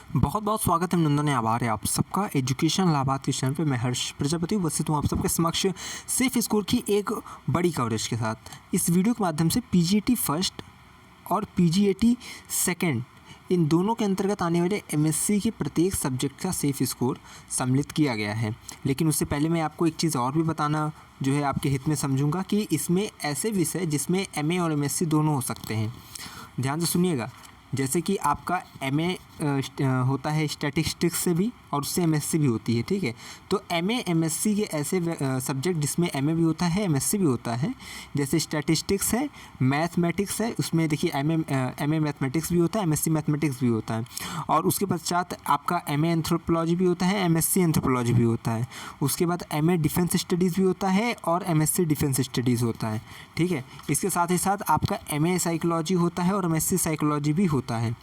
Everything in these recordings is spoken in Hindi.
बहुत बहुत स्वागत है, नंदन आभार है आप सबका एजुकेशन लाभार्थ के चैनल पे। मैं हर्ष प्रजापति उपस्थित हूँ आप सबके समक्ष सेफ स्कोर की एक बड़ी कवरेज के साथ। इस वीडियो के माध्यम से पीजीएटी फर्स्ट और पीजीएटी सेकंड इन दोनों के अंतर्गत आने वाले एमएससी के प्रत्येक सब्जेक्ट का सेफ स्कोर सम्मिलित किया गया है। लेकिन उससे पहले मैं आपको एक चीज़ और भी बताना जो है आपके हित में समझूंगा कि इसमें ऐसे विषय जिसमें एमए और एमएससी दोनों हो सकते हैं। ध्यान से सुनिएगा, जैसे कि आपका एमए होता है स्टैटिस्टिक्स से भी और उससे एमएससी भी होती है, ठीक है। तो एमए एमएससी के ऐसे सब्जेक्ट जिसमें एमए भी होता है एमएससी भी होता है, जैसे स्टैटिस्टिक्स है, मैथमेटिक्स है, उसमें देखिए एमए मैथमेटिक्स भी होता है, एमएससी मैथमेटिक्स भी होता है। और उसके पश्चात आपका एमए एंथ्रोपोलॉजी भी होता है, एमएससी एंथ्रोपोलॉजी भी होता है। उसके बाद एमए डिफेंस स्टडीज़ भी होता है और एमएससी डिफेंस स्टडीज़ होता है, ठीक है। इसके साथ ही साथ आपका एमए साइकोलॉजी होता है और एमएससी साइकोलॉजी भी होता है।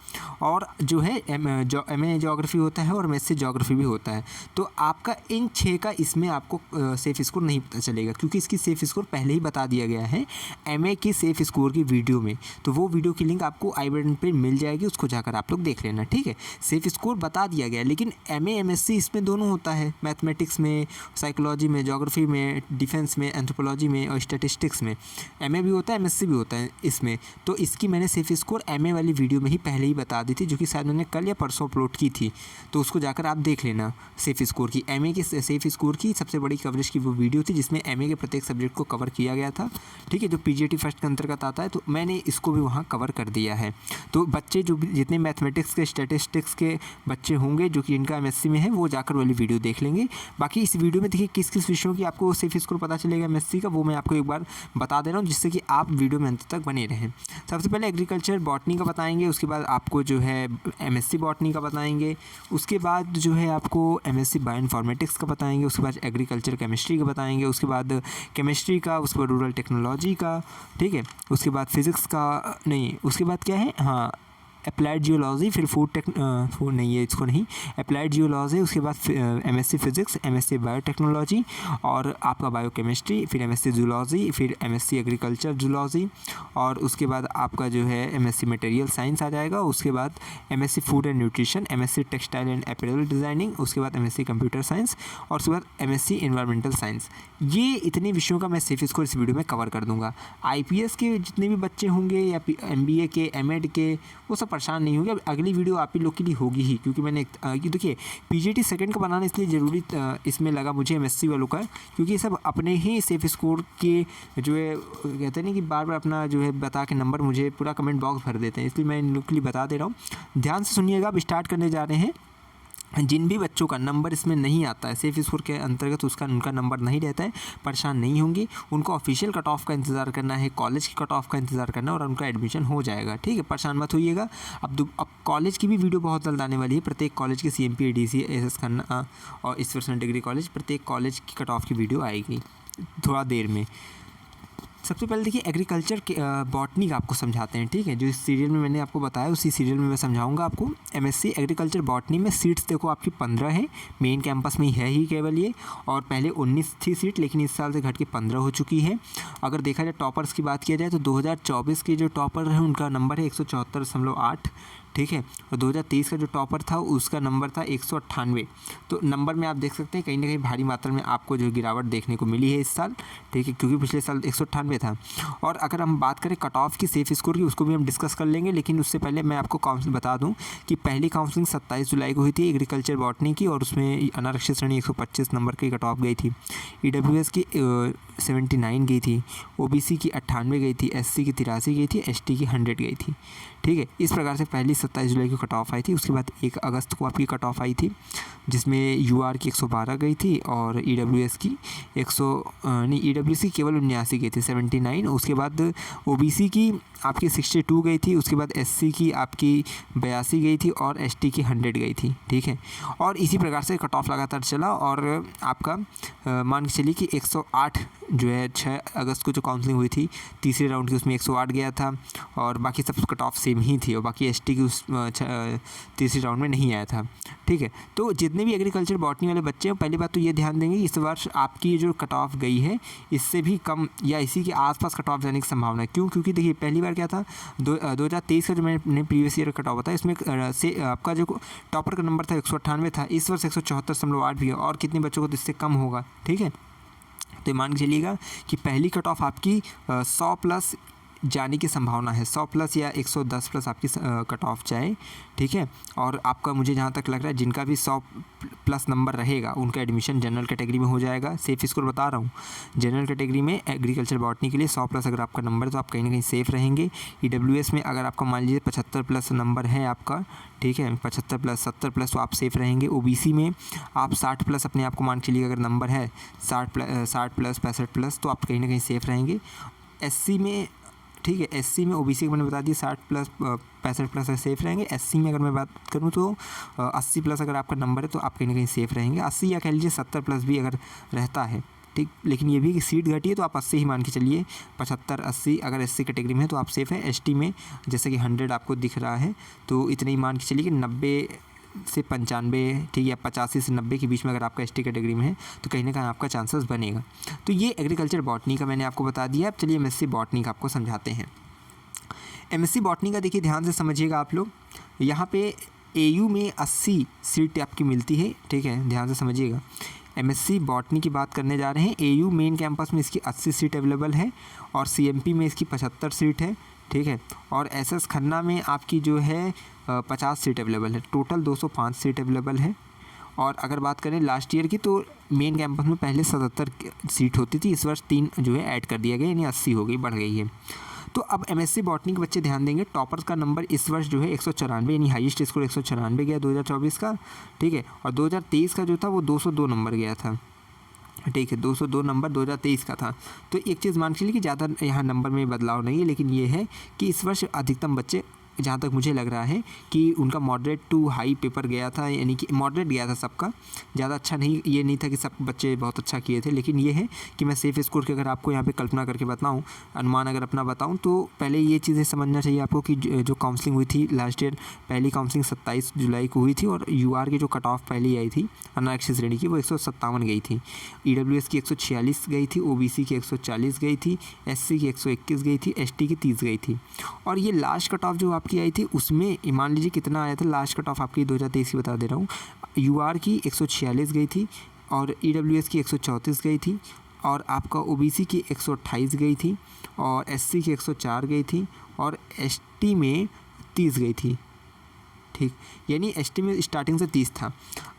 और जो है एमए ज्योग्राफी होता है और एमएससी ज्योग्राफी भी होता है। तो आपका इन 6 का इसमें आपको सेफ स्कोर नहीं पता चलेगा, क्योंकि इसकी सेफ स्कोर पहले ही बता दिया गया है एमए की सेफ स्कोर की वीडियो में। तो वो वीडियो की लिंक आपको आई बटन पे मिल जाएगी, उसको जाकर आप लोग देख लेना, ठीक है। सेफ स्कोर बता दिया गया है, लेकिन एमए एमएससी इसमें दोनों होता है, मैथमेटिक्स में, साइकोलॉजी में, ज्योग्राफी में, डिफेंस में, एंथ्रोपोलॉजी में और स्टैटिस्टिक्स में एमए भी होता है, एमएससी भी होता है इसमें। तो इसकी मैंने सेफ स्कोर एमए वाली वीडियो में ही पहले ही बता दी थी, जो कि शायद मैंने कल या परसों अपलोड की थी। तो उसको जाकर आप देख लेना सेफ स्कोर की, एमए के सेफ स्कोर की सबसे बड़ी कवरेज की वो वीडियो थी जिसमें एमए के प्रत्येक सब्जेक्ट को कवर किया गया था, ठीक है, जो पीजीटी फर्स्ट के अंतर्गत आता है। तो मैंने इसको भी वहाँ कवर कर दिया है। तो बच्चे जो जितने मैथमेटिक्स के स्टैटिस्टिक्स के बच्चे होंगे जो कि इनका एमएससी में है, वो जाकर वाली वीडियो देख लेंगे। बाकी इस वीडियो में देखिए किस किस विषयों की आपको सेफ स्कोर पता चलेगा एमएससी का, वो मैं आपको एक बार बता दे रहा हूँ, जिससे कि आप वीडियो में अंत तक बने रहें। सबसे पहले एग्रीकल्चर बॉटनी का बताएंगे, उसके बाद आपको जो है एमएससी बॉटनी का बताएंगे, उसके बाद जो है आपको एमएससी बायोइन्फॉर्मेटिक्स का बताएंगे, उसके बाद एग्रीकल्चर केमिस्ट्री का बताएंगे, उसके बाद केमिस्ट्री का, उसके बाद रूरल टेक्नोलॉजी का, ठीक है, उसके बाद फिज़िक्स का, नहीं उसके बाद क्या है, हाँ अप्लाइड जियोलॉजी, फिर फूड नहीं है इसको नहीं, अप्लाइड जियोलॉजी, उसके बाद एमएससी फिज़िक्स, एमएससी बायोटेक्नोलॉजी और आपका बायोकेमिस्ट्री, फिर एमएससी जूलॉजी, फिर एमएससी एग्रीकल्चर जूलॉजी, और उसके बाद आपका जो है एमएससी मटेरियल साइंस आ जाएगा। उसके बाद MSc food and nutrition, MSc textile and apparel designing, उसके बाद एमएससी कंप्यूटर साइंस और उसके बाद एमएससी एनवायरमेंटल साइंस। ये इतने विषयों का मैं सेफ स्कोर इस वीडियो में कवर कर दूंगा। आईपीएस के जितने भी बच्चे होंगे या एमबीए के, एमएड के, वो सब परेशान नहीं होंगे। अब अगली वीडियो आप ही लोग के लिए होगी ही, क्योंकि मैंने देखिए पीजीटी सेकंड का बनाना इसलिए ज़रूरी इसमें लगा मुझे एमएससी वालों का, क्योंकि ये सब अपने ही सेफ स्कोर के जो है कहते हैं ना कि बार बार अपना जो है बता के नंबर मुझे पूरा कमेंट बॉक्स भर देते हैं, इसलिए मैं इन लोग के लिए बता दे रहा हूँ। ध्यान से सुनिएगा, अब स्टार्ट करने जा रहे हैं। जिन भी बच्चों का नंबर इसमें नहीं आता है सेफ स्कोर के अंतर्गत, उनका नंबर नहीं रहता है, परेशान नहीं होंगे। उनको ऑफिशियल कट ऑफ का इंतज़ार करना है, कॉलेज की कट ऑफ का इंतज़ार करना है और उनका एडमिशन हो जाएगा, ठीक है, परेशान मत होइएगा। अब कॉलेज की भी वीडियो बहुत जल्द आने वाली है। प्रत्येक कॉलेज के सीएमपी, डीसी, एसएस खन्ना और ईश्वरसन डिग्री कॉलेज, प्रत्येक कॉलेज की कट ऑफ की वीडियो आएगी थोड़ा देर में। सबसे पहले देखिए एग्रीकल्चर के बॉटनी का आपको समझाते हैं, ठीक है, जो इस सीरियल में मैंने आपको बताया उसी सीरियल में मैं समझाऊंगा आपको। एमएससी एग्रीकल्चर बॉटनी में सीट्स देखो आपकी 15 है, मेन कैंपस में है ही केवल ये, और पहले 19 थी सीट, लेकिन इस साल से घट के 15 हो चुकी है। अगर देखा जाए टॉपर्स की बात किया जाए तो 2024 के जो टॉपर है उनका नंबर है 174.8, ठीक है, और 2023 का जो टॉपर था उसका नंबर था 198। तो नंबर में आप देख सकते हैं कहीं ना कहीं भारी मात्रा में आपको जो गिरावट देखने को मिली है इस साल, ठीक है, क्योंकि पिछले साल 198 था। और अगर हम बात करें कट ऑफ की सेफ स्कोर की, उसको भी हम डिस्कस कर लेंगे, लेकिन उससे पहले मैं आपको काउंसलिंग बता दूं कि पहली काउंसलिंग 27 जुलाई को हुई थी एग्रीकल्चर बॉटनी की, और उसमें अनारक्षित श्रेणी 125 नंबर की कट ऑफ गई थी। ईडब्ल्यूएस की 79 गई थी, ओबीसी की 98 गई थी, एससी की 83 गई थी, एसटी की 100 गई थी, ठीक है। इस प्रकार से पहली 27 जुलाई को कट ऑफ आई थी। उसके बाद 1 अगस्त को आपकी कट ऑफ आई थी, जिसमें यूआर की 112 गई थी और ईडब्ल्यूएस की ईडब्ल्यूएस की केवल 79 गई थी, 79। उसके बाद ओबीसी की आपकी 62 गई थी, उसके बाद एससी की आपकी 82 गई थी और एसटी की 100 गई थी, ठीक है। और इसी प्रकार से कट ऑफ लगातार चला और आपका मान के चलिए कि 108 जो है 6 अगस्त को जो काउंसलिंग हुई थी तीसरे राउंड की, उसमें 108 गया था, और बाकी सब कट ऑफ सेम ही थी। और बाकी एसटी की तीसरी राउंड में नहीं आया था। ठीक है, तो जितने भी एग्रीकल्चर बॉटनी वाले बच्चे हैं, पहली बात तो ये ध्यान देंगे इस वर्ष आपकी जो कट ऑफ गई है इससे भी कम या इसी के आसपास कट ऑफ जाने की संभावना है। क्यों? क्योंकि देखिए पहली बार क्या था 2023 का जो मैंने प्रीवियस ईयर कट ऑफ था इसमें से आपका जो टॉपर का नंबर था 198 था, इस वर्ष 174.8 भी है और कितने बच्चों को तो इससे कम होगा। ठीक है, तो मान के चलिएगा कि पहली कट ऑफ आपकी 100 प्लस जाने की संभावना है, 100 प्लस या 110 प्लस आपकी कट ऑफ जाए। ठीक है, और आपका मुझे जहाँ तक लग रहा है जिनका भी 100 प्लस नंबर रहेगा उनका एडमिशन जनरल कैटेगरी में हो जाएगा। सेफ स्कोर बता रहा हूँ, जनरल कैटेगरी में एग्रीकल्चर बॉटनी के लिए 100 प्लस अगर आपका नंबर है तो आप कहीं ना कहीं सेफ़ रहेंगे। EWS में अगर आपका मान लीजिए 75 प्लस नंबर है आपका, ठीक है, 75 प्लस 70 प्लस तो आप सेफ़ रहेंगे। OBC में आप 60 प्लस अपने आप को मान के लिए अगर नंबर है 60 प्लस 65 प्लस तो आप कहीं ना कहीं सेफ़ रहेंगे। SC में, ठीक है, SC में OBC को मैंने बता दिया 60 प्लस 65 प्लस सेफ़ रहेंगे। SC में अगर मैं बात करूँ तो 80 प्लस अगर आपका नंबर है तो आप कहीं ना कहीं सेफ़ रहेंगे। 80 या कह लीजिए 70 प्लस भी अगर रहता है, ठीक, लेकिन ये भी कि सीट घटी है तो आप 80 ही मान के चलिए, 75 80 अगर SC कैटेगरी में है तो आप सेफ़ है। ST में जैसे कि 100 आपको दिख रहा है तो इतने ही मान के चलिए कि 90 से 95, ठीक है, 85 से 90 के बीच में अगर आपका ST कैटेगरी में है तो कहीं ना कहीं आपका चांसेस बनेगा। तो ये एग्रीकल्चर बॉटनी का मैंने आपको बता दिया। अब चलिए MSc बॉटनी का आपको समझाते हैं। MSc बॉटनी का देखिए ध्यान से समझिएगा आप लोग, यहाँ पे AU में 80 सीट आपकी मिलती है। ठीक है, ध्यान से समझिएगा, MSc बॉटनी की बात करने जा रहे हैं। AU मेन कैंपस में इसकी 80 सीट अवेलेबल है और CMP में इसकी 75 सीट है। ठीक है, और SS खन्ना में आपकी जो है 50 सीट अवेलेबल है। टोटल 205 सीट अवेलेबल है। और अगर बात करें लास्ट ईयर की तो मेन कैंपस में पहले 77 सीट होती थी, इस वर्ष 3 जो है ऐड कर दिया गया, यानी 80 हो गई, बढ़ गई है। तो अब MSc बॉटनी के बच्चे ध्यान देंगे, टॉपर्स का नंबर इस वर्ष जो है 194, यानी हाईएस्ट स्कोर 194 गया 2024 का। ठीक है, और 2023 का जो था वो 202 नंबर गया था। ठीक है, 202 नंबर 2023 का था। तो एक चीज़ मान के चलिए कि ज़्यादा यहाँ नंबर में बदलाव नहीं है, लेकिन ये है कि इस वर्ष अधिकतम बच्चे, जहाँ तक मुझे लग रहा है कि उनका मॉडरेट टू हाई पेपर गया था, यानी कि मॉडरेट गया था सबका, ज़्यादा अच्छा नहीं, ये नहीं था कि सब बच्चे बहुत अच्छा किए थे। लेकिन ये है कि मैं सेफ स्कोर की अगर आपको यहाँ पे कल्पना करके बताऊँ, अनुमान अगर अपना बताऊँ, तो पहले ये चीज़ें समझना चाहिए आपको कि जो काउंसलिंग हुई थी लास्ट ईयर, पहली काउंसलिंग 27 जुलाई को हुई थी और UR की जो कट ऑफ पहली आई थी अनारक्षित श्रेणी की वो 157 गई थी। EWS की 146 गई थी, OBC की 140 गई थी, SC की 121 गई थी, ST की 30 गई थी। और ये लास्ट कट ऑफ जो आपकी आई थी उसमें मान लीजिए कितना आया था, लास्ट कट ऑफ आपकी 2023 की बता दे रहा हूँ। UR की 146 गई थी और EWS की 134 गई थी और आपका OBC की 128 गई थी और SC की 104 गई थी और ST में 30 गई थी। ठीक, यानी ST में स्टार्टिंग से 30 था।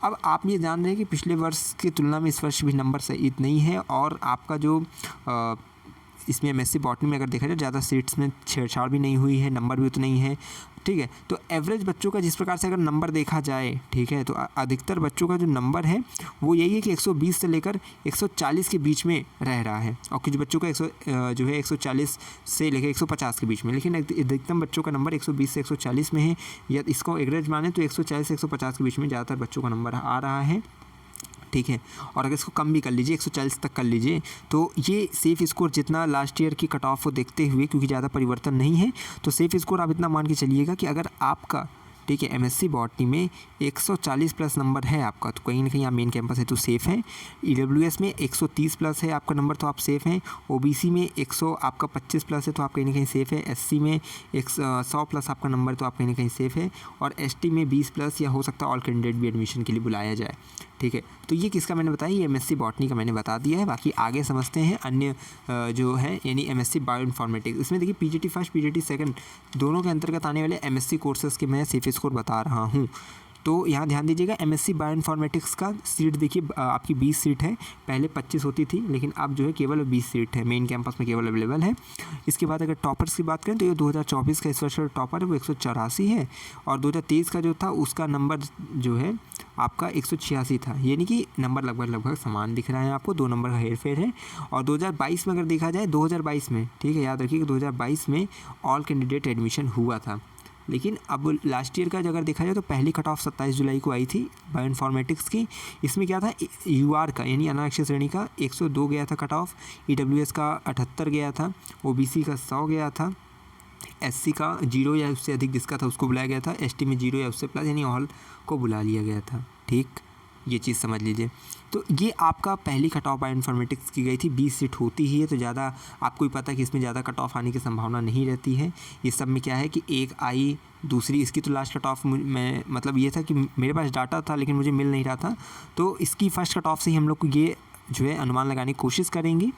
अब आप ये जान रहे हैं कि पिछले वर्ष की तुलना में इस वर्ष भी नंबर सही नहीं है और आपका जो इसमें MSc बॉटनी में अगर देखा जाए ज़्यादा सीट्स में छेड़छाड़ भी नहीं हुई है, नंबर भी उतना ही है। ठीक है, तो एवरेज बच्चों का जिस प्रकार से अगर नंबर देखा जाए, ठीक है, तो अधिकतर बच्चों का जो नंबर है वो यही है कि 120 से लेकर 140 के बीच में रह रहा है और कुछ बच्चों का 140 से लेकर 150 के बीच में, लेकिन अधिकतम बच्चों का नंबर 120 से 140 में है, या इसको एवरेज माने तो 140 से 150 के बीच में ज़्यादातर बच्चों का नंबर आ रहा है। ठीक है, और अगर इसको कम भी कर लीजिए 140 तक कर लीजिए तो ये सेफ़ स्कोर जितना लास्ट ईयर की कट ऑफ को देखते हुए, क्योंकि ज़्यादा परिवर्तन नहीं है, तो सेफ़ स्कोर आप इतना मान के चलिएगा कि अगर आपका, ठीक है, MSc बॉटनी में 140 प्लस नंबर है आपका तो कहीं ना कहीं आप मेन कैंपस है तो सेफ़ है। EWS में 130 प्लस है आपका नंबर तो आप सेफ़ हैं। OBC में 100 आपका 25 प्लस है तो आप कहीं ना कहीं सेफ़ है। SC में 100 प्लस आपका नंबर तो आप कहीं ना कहीं सेफ़ है और ST में 20 प्लस या हो सकता है ऑल कैंडिडेट भी एडमिशन के लिए बुलाया जाए। ठीक है, तो ये किसका मैंने बताया, ये MSc बॉटनी का मैंने बता दिया है। बाकी आगे समझते हैं अन्य जो है, यानी MSc बायो इन्फॉर्मेटिक्स। इसमें देखिए PGT फर्स्ट PGT सेकंड दोनों के अंतर्गत आने वाले MSc कोर्सेज़ के मैं सेफ स्कोर बता रहा हूँ। तो यहाँ ध्यान दीजिएगा, MSc बायो इन्फॉर्मेटिक्स का सीट देखिए आपकी 20 सीट है, पहले 25 होती थी लेकिन अब जो है केवल 20 सीट है, मेन कैंपस में केवल अवेलेबल है। इसके बाद अगर टॉपर्स की बात करें तो ये 2024 का इस वर्ष टॉपर है वो 184 है और 2023 का जो था उसका नंबर जो है आपका 186 था, यानी कि नंबर लगभग समान दिख रहा है आपको, 2 नंबर का हेरफेर है। और 2022 में अगर देखा जाए, 2022 में, ठीक है, याद रखिए कि 2022 में ऑल कैंडिडेट एडमिशन हुआ था, लेकिन अब लास्ट ईयर का अगर देखा जाए तो पहली कट ऑफ 27 जुलाई को आई थी बायो इन्फॉर्मेटिक्स की। इसमें क्या था, UR का यानी अनारक्षित श्रेणी का 102 गया था कट ऑफ, EWS का 78 गया था, OBC का 100 गया था, SC का 0 या उससे अधिक जिसका था उसको बुलाया गया था, ST में 0 या उससे प्लस यानी ऑल को बुला लिया गया था। ठीक, ये चीज़ समझ लीजिए। तो ये आपका पहली कट ऑफ बायोइन्फॉर्मेटिक्स की गई थी। 20 सीट होती ही है तो ज़्यादा आपको ही पता है कि इसमें ज़्यादा कट ऑफ आने की संभावना नहीं रहती है। ये सब में क्या है कि एक आई, दूसरी इसकी तो लास्ट कट ऑफ में मतलब ये था कि मेरे पास डाटा था लेकिन मुझे मिल नहीं रहा था, तो इसकी फ़र्स्ट कट ऑफ से ही हम लोग को ये जो है अनुमान लगाने की कोशिश करेंगे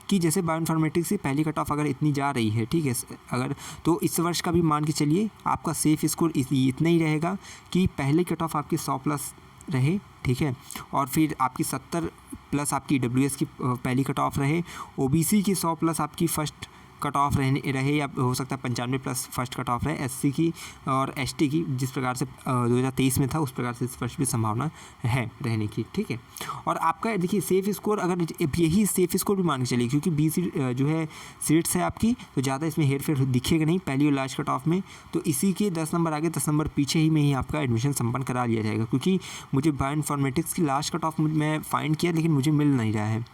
कि जैसे बायोइन्फॉर्मेटिक्स की पहली कट ऑफ अगर इतनी जा रही है, ठीक है, अगर तो इस वर्ष का भी मान के चलिए आपका सेफ स्कोर इतना ही रहेगा कि पहले कट ऑफ आपकी 100 प्लस रहे, ठीक है, और फिर आपकी 70 प्लस आपकी EWS की पहली कट ऑफ रहे, OBC की 100 प्लस आपकी फ़र्स्ट कट ऑफ रहे या हो सकता है 95 प्लस फर्स्ट कट ऑफ रहे, SC की और ST की जिस प्रकार से 2023 में था उस प्रकार से इस वर्ष भी संभावना है रहने की। ठीक है, और आपका देखिए सेफ स्कोर अगर यही सेफ स्कोर भी मान के चलिए क्योंकि 20 जो है सीट्स है आपकी तो ज़्यादा इसमें हेर फेर दिखेगा नहीं पहली और लास्ट कट ऑफ में, तो इसी के 10 नंबर आगे 10 नंबर पीछे ही में ही आपका एडमिशन संपन्न करा लिया जाएगा। क्योंकि मुझे बायोइन्फॉर्मेटिक्स की लास्ट कट ऑफ मैं फाइंड किया लेकिन मुझे मिल नहीं रहा है,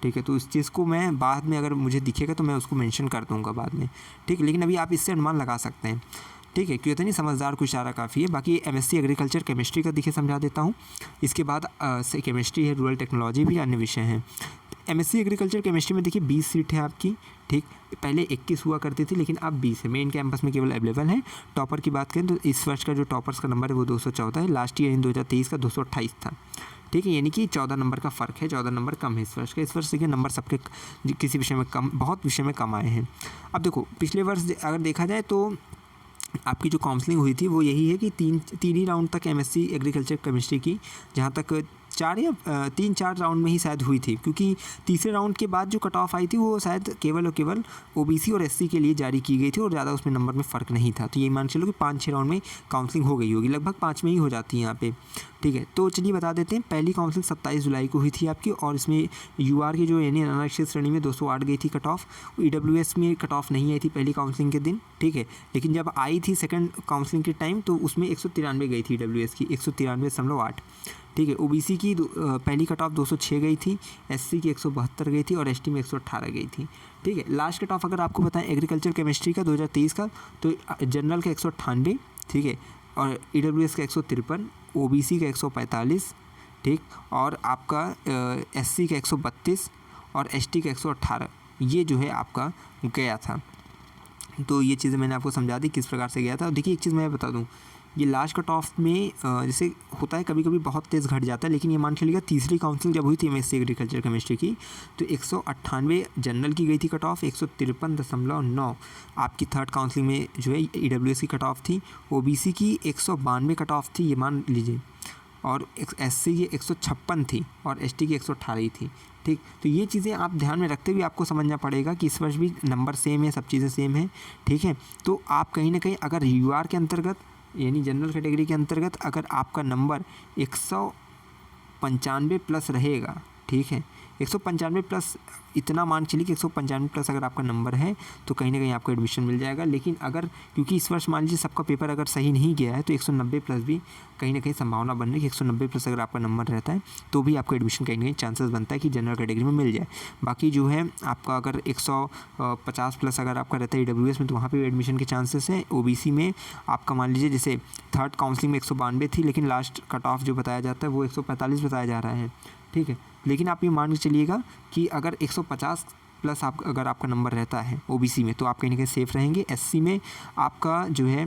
ठीक है, तो इस चीज़ को मैं बाद में अगर मुझे दिखेगा तो मैं उसको मेंशन कर दूंगा बाद में, ठीक है, लेकिन अभी आप इससे अनुमान लगा सकते हैं। ठीक है, क्यों इतनी समझदार को इशारा काफ़ी है। बाकी MSc एग्रीकल्चर केमिस्ट्री का देखिए समझा देता हूँ, इसके बाद से केमिस्ट्री है, रूरल टेक्नोलॉजी भी अन्य विषय हैं। MSc एग्रीकल्चर केमिस्ट्री में देखिए 20 सीट है आपकी, ठीक, पहले 21 हुआ करती थी लेकिन अब 20 है, मेन कैंपस में केवल अवेलेबल है। टॉपर की बात करें तो इस वर्ष का जो टॉपर्स का नंबर है वो 214 है, लास्ट ईयर 2023 का 228 था। ठीक है, यानी कि 14 नंबर का फ़र्क है, 14 नंबर कम है इस वर्ष का। इस वर्ष देखिए नंबर सबके किसी विषय में कम, बहुत विषय में कम आए हैं। अब देखो पिछले वर्ष अगर देखा जाए तो आपकी जो काउंसलिंग हुई थी वो यही है कि तीन ही राउंड तक MSc एग्रीकल्चर केमिस्ट्री की, जहाँ तक 3-4 राउंड में ही शायद हुई थी, क्योंकि तीसरे राउंड के बाद जो कट ऑफ आई थी वो शायद केवल और केवल OBC और SC के लिए जारी की गई थी और ज़्यादा उसमें नंबर में फ़र्क नहीं था। तो ये मान चलो कि 5-6 राउंड में काउंसलिंग हो गई होगी, लगभग 5 में ही हो जाती है यहाँ पे। ठीक है, तो चलिए बता देते हैं। पहली काउंसलिंग 27 जुलाई को हुई थी आपकी और इसमें UR की जो यानी अनारक्षित श्रेणी में 208 गई थी कट ऑफ, EWS में कट ऑफ नहीं आई थी पहली काउंसलिंग के दिन, ठीक है, लेकिन जब आई थी सेकंड काउंसलिंग के टाइम तो उसमें 193 गई थी EWS की, 193.8। ठीक है, OBC की पहली कट ऑफ 206 गई थी, SC की 172 गई थी और ST में 118 गई थी। ठीक है, लास्ट कट ऑफ अगर आपको बताएं एग्रीकल्चर केमिस्ट्री का 2023 का तो जनरल का 198, ठीक है, और EWS का 153, OBC का 145, ठीक, और आपका SC का 132 और ST का 118, ये जो है आपका गया था। तो ये चीज़ें मैंने आपको समझा दी किस प्रकार से गया था। देखिए एक चीज़ मैं बता दूं, ये लास्ट कट ऑफ में जैसे होता है कभी कभी बहुत तेज़ घट जाता है, लेकिन ये मान के चलिएगा तीसरी काउंसलिंग जब हुई थी MSc एग्रीकल्चर केमिस्ट्री की तो 198 जनरल की गई थी कट ऑफ, 153.9 आपकी थर्ड काउंसलिंग में जो है EWS की कट ऑफ थी, OBC की 192 कट ऑफ थी ये मान लीजिए, और SC की 156 थी और ST की 118 थी। ठीक, तो ये चीज़ें आप ध्यान में रखते हुए आपको समझना पड़ेगा कि इस वर्ष भी नंबर सेम है, सब चीज़ें सेम है। ठीक है, तो आप कहीं ना कहीं अगर UR के अंतर्गत यानी जनरल कैटेगरी के अंतर्गत अगर आपका नंबर 195 प्लस रहेगा, ठीक है, 195 प्लस इतना मान चलिए कि 195 प्लस अगर आपका नंबर है तो कहीं ना कहीं आपको एडमिशन मिल जाएगा। लेकिन अगर क्योंकि इस वर्ष मान लीजिए सबका पेपर अगर सही नहीं गया है तो 190 प्लस भी कहीं ना कहीं संभावना बन रही है कि 190 प्लस अगर आपका नंबर रहता है तो भी आपको एडमिशन कहीं ना कहीं चांसेस बनता है कि जनरल कैटेगरी में मिल जाए। बाकी जो है आपका अगर 150 प्लस अगर आपका रहता है EWS में तो वहाँ पर एडमिशन के चांसेस हैं। OBC में आपका मान लीजिए जैसे थर्ड काउंसलिंग में 192 थी लेकिन लास्ट कट ऑफ जो बताया जाता है वो 145 बताया जा रहा है। ठीक है, लेकिन आप ये मान के चलिएगा कि अगर 150 प्लस आप अगर आपका नंबर रहता है OBC में तो आप कहीं ना कहीं सेफ़ रहेंगे। SC में आपका जो है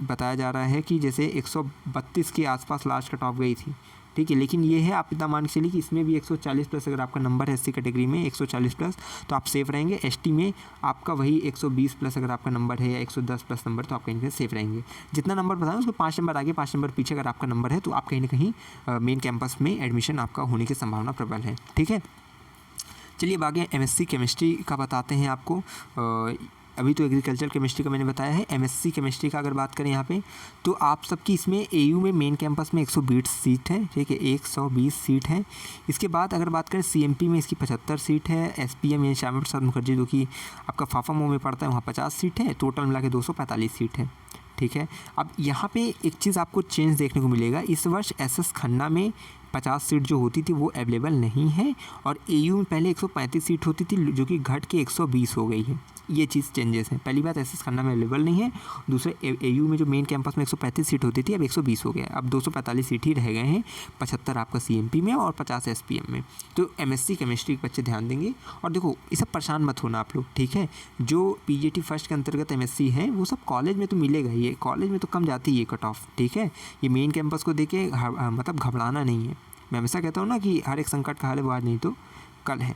बताया जा रहा है कि जैसे 132 के आसपास लास्ट कट ऑफ गई थी। ठीक है, लेकिन ये है आप इतना मान के चलिए कि इसमें भी 140 प्लस अगर आपका नंबर है SC कैटेगरी में 140 प्लस तो आप सेफ़ रहेंगे। ST में आपका वही 120 प्लस अगर आपका नंबर है या 110 प्लस नंबर तो आप कहीं ना कहीं सेफ़ रहेंगे। जितना नंबर बताएं उसको 5 नंबर आगे 5 नंबर पीछे अगर आपका नंबर है तो आप कहीं ना कहीं मेन कैंपस में एडमिशन आपका होने की संभावना प्रबल है। ठीक है, चलिए अब आगे MSc केमिस्ट्री का बताते हैं आपको। अभी तो एग्रीकल्चर केमिस्ट्री का मैंने बताया है। MSc केमिस्ट्री का अगर बात करें यहाँ पे तो आप सबकी इसमें AU में मेन कैंपस में 120 सीट है। ठीक है, 120 सीट है। इसके बाद अगर बात करें CMP में इसकी 75 सीट है। SPM यानी श्यामा प्रसाद मुखर्जी जो कि आपका फाफामो में पड़ता है वहाँ 50 सीट है। टोटल मिला के 245 सीट है। ठीक है, अब यहाँ पे एक चीज़ आपको चेंज देखने को मिलेगा। इस वर्ष SS खन्ना में 50 सीट जो होती थी वो अवेलेबल नहीं है, और एयू में पहले 135 सीट होती थी जो कि घट के 120 हो गई है। ये चीज़ चेंजेस हैं। पहली बात एसएस खन्ना में अवेलेबल नहीं है, दूसरे एयू में जो मेन कैंपस में 135 सीट होती थी अब 120 हो गया, अब 245 सीट ही रह गए हैं, 75 आपका सीएमपी में और 50 एसपीएम में। तो एमएससी केमिस्ट्री के बच्चे ध्यान देंगे। और देखो ये सब परेशान मत होना आप लोग, ठीक है। जो पीजीटी फर्स्ट के अंतर्गत एमएससी है वो सब कॉलेज में तो मिलेगा, ये कॉलेज में तो कम जाती है ये कट ऑफ, ठीक है। ये मेन कैंपस को देके मतलब घबराना नहीं है। मैं हमेशा कहता हूँ ना कि हर एक संकट का हल है, आज नहीं तो कल है।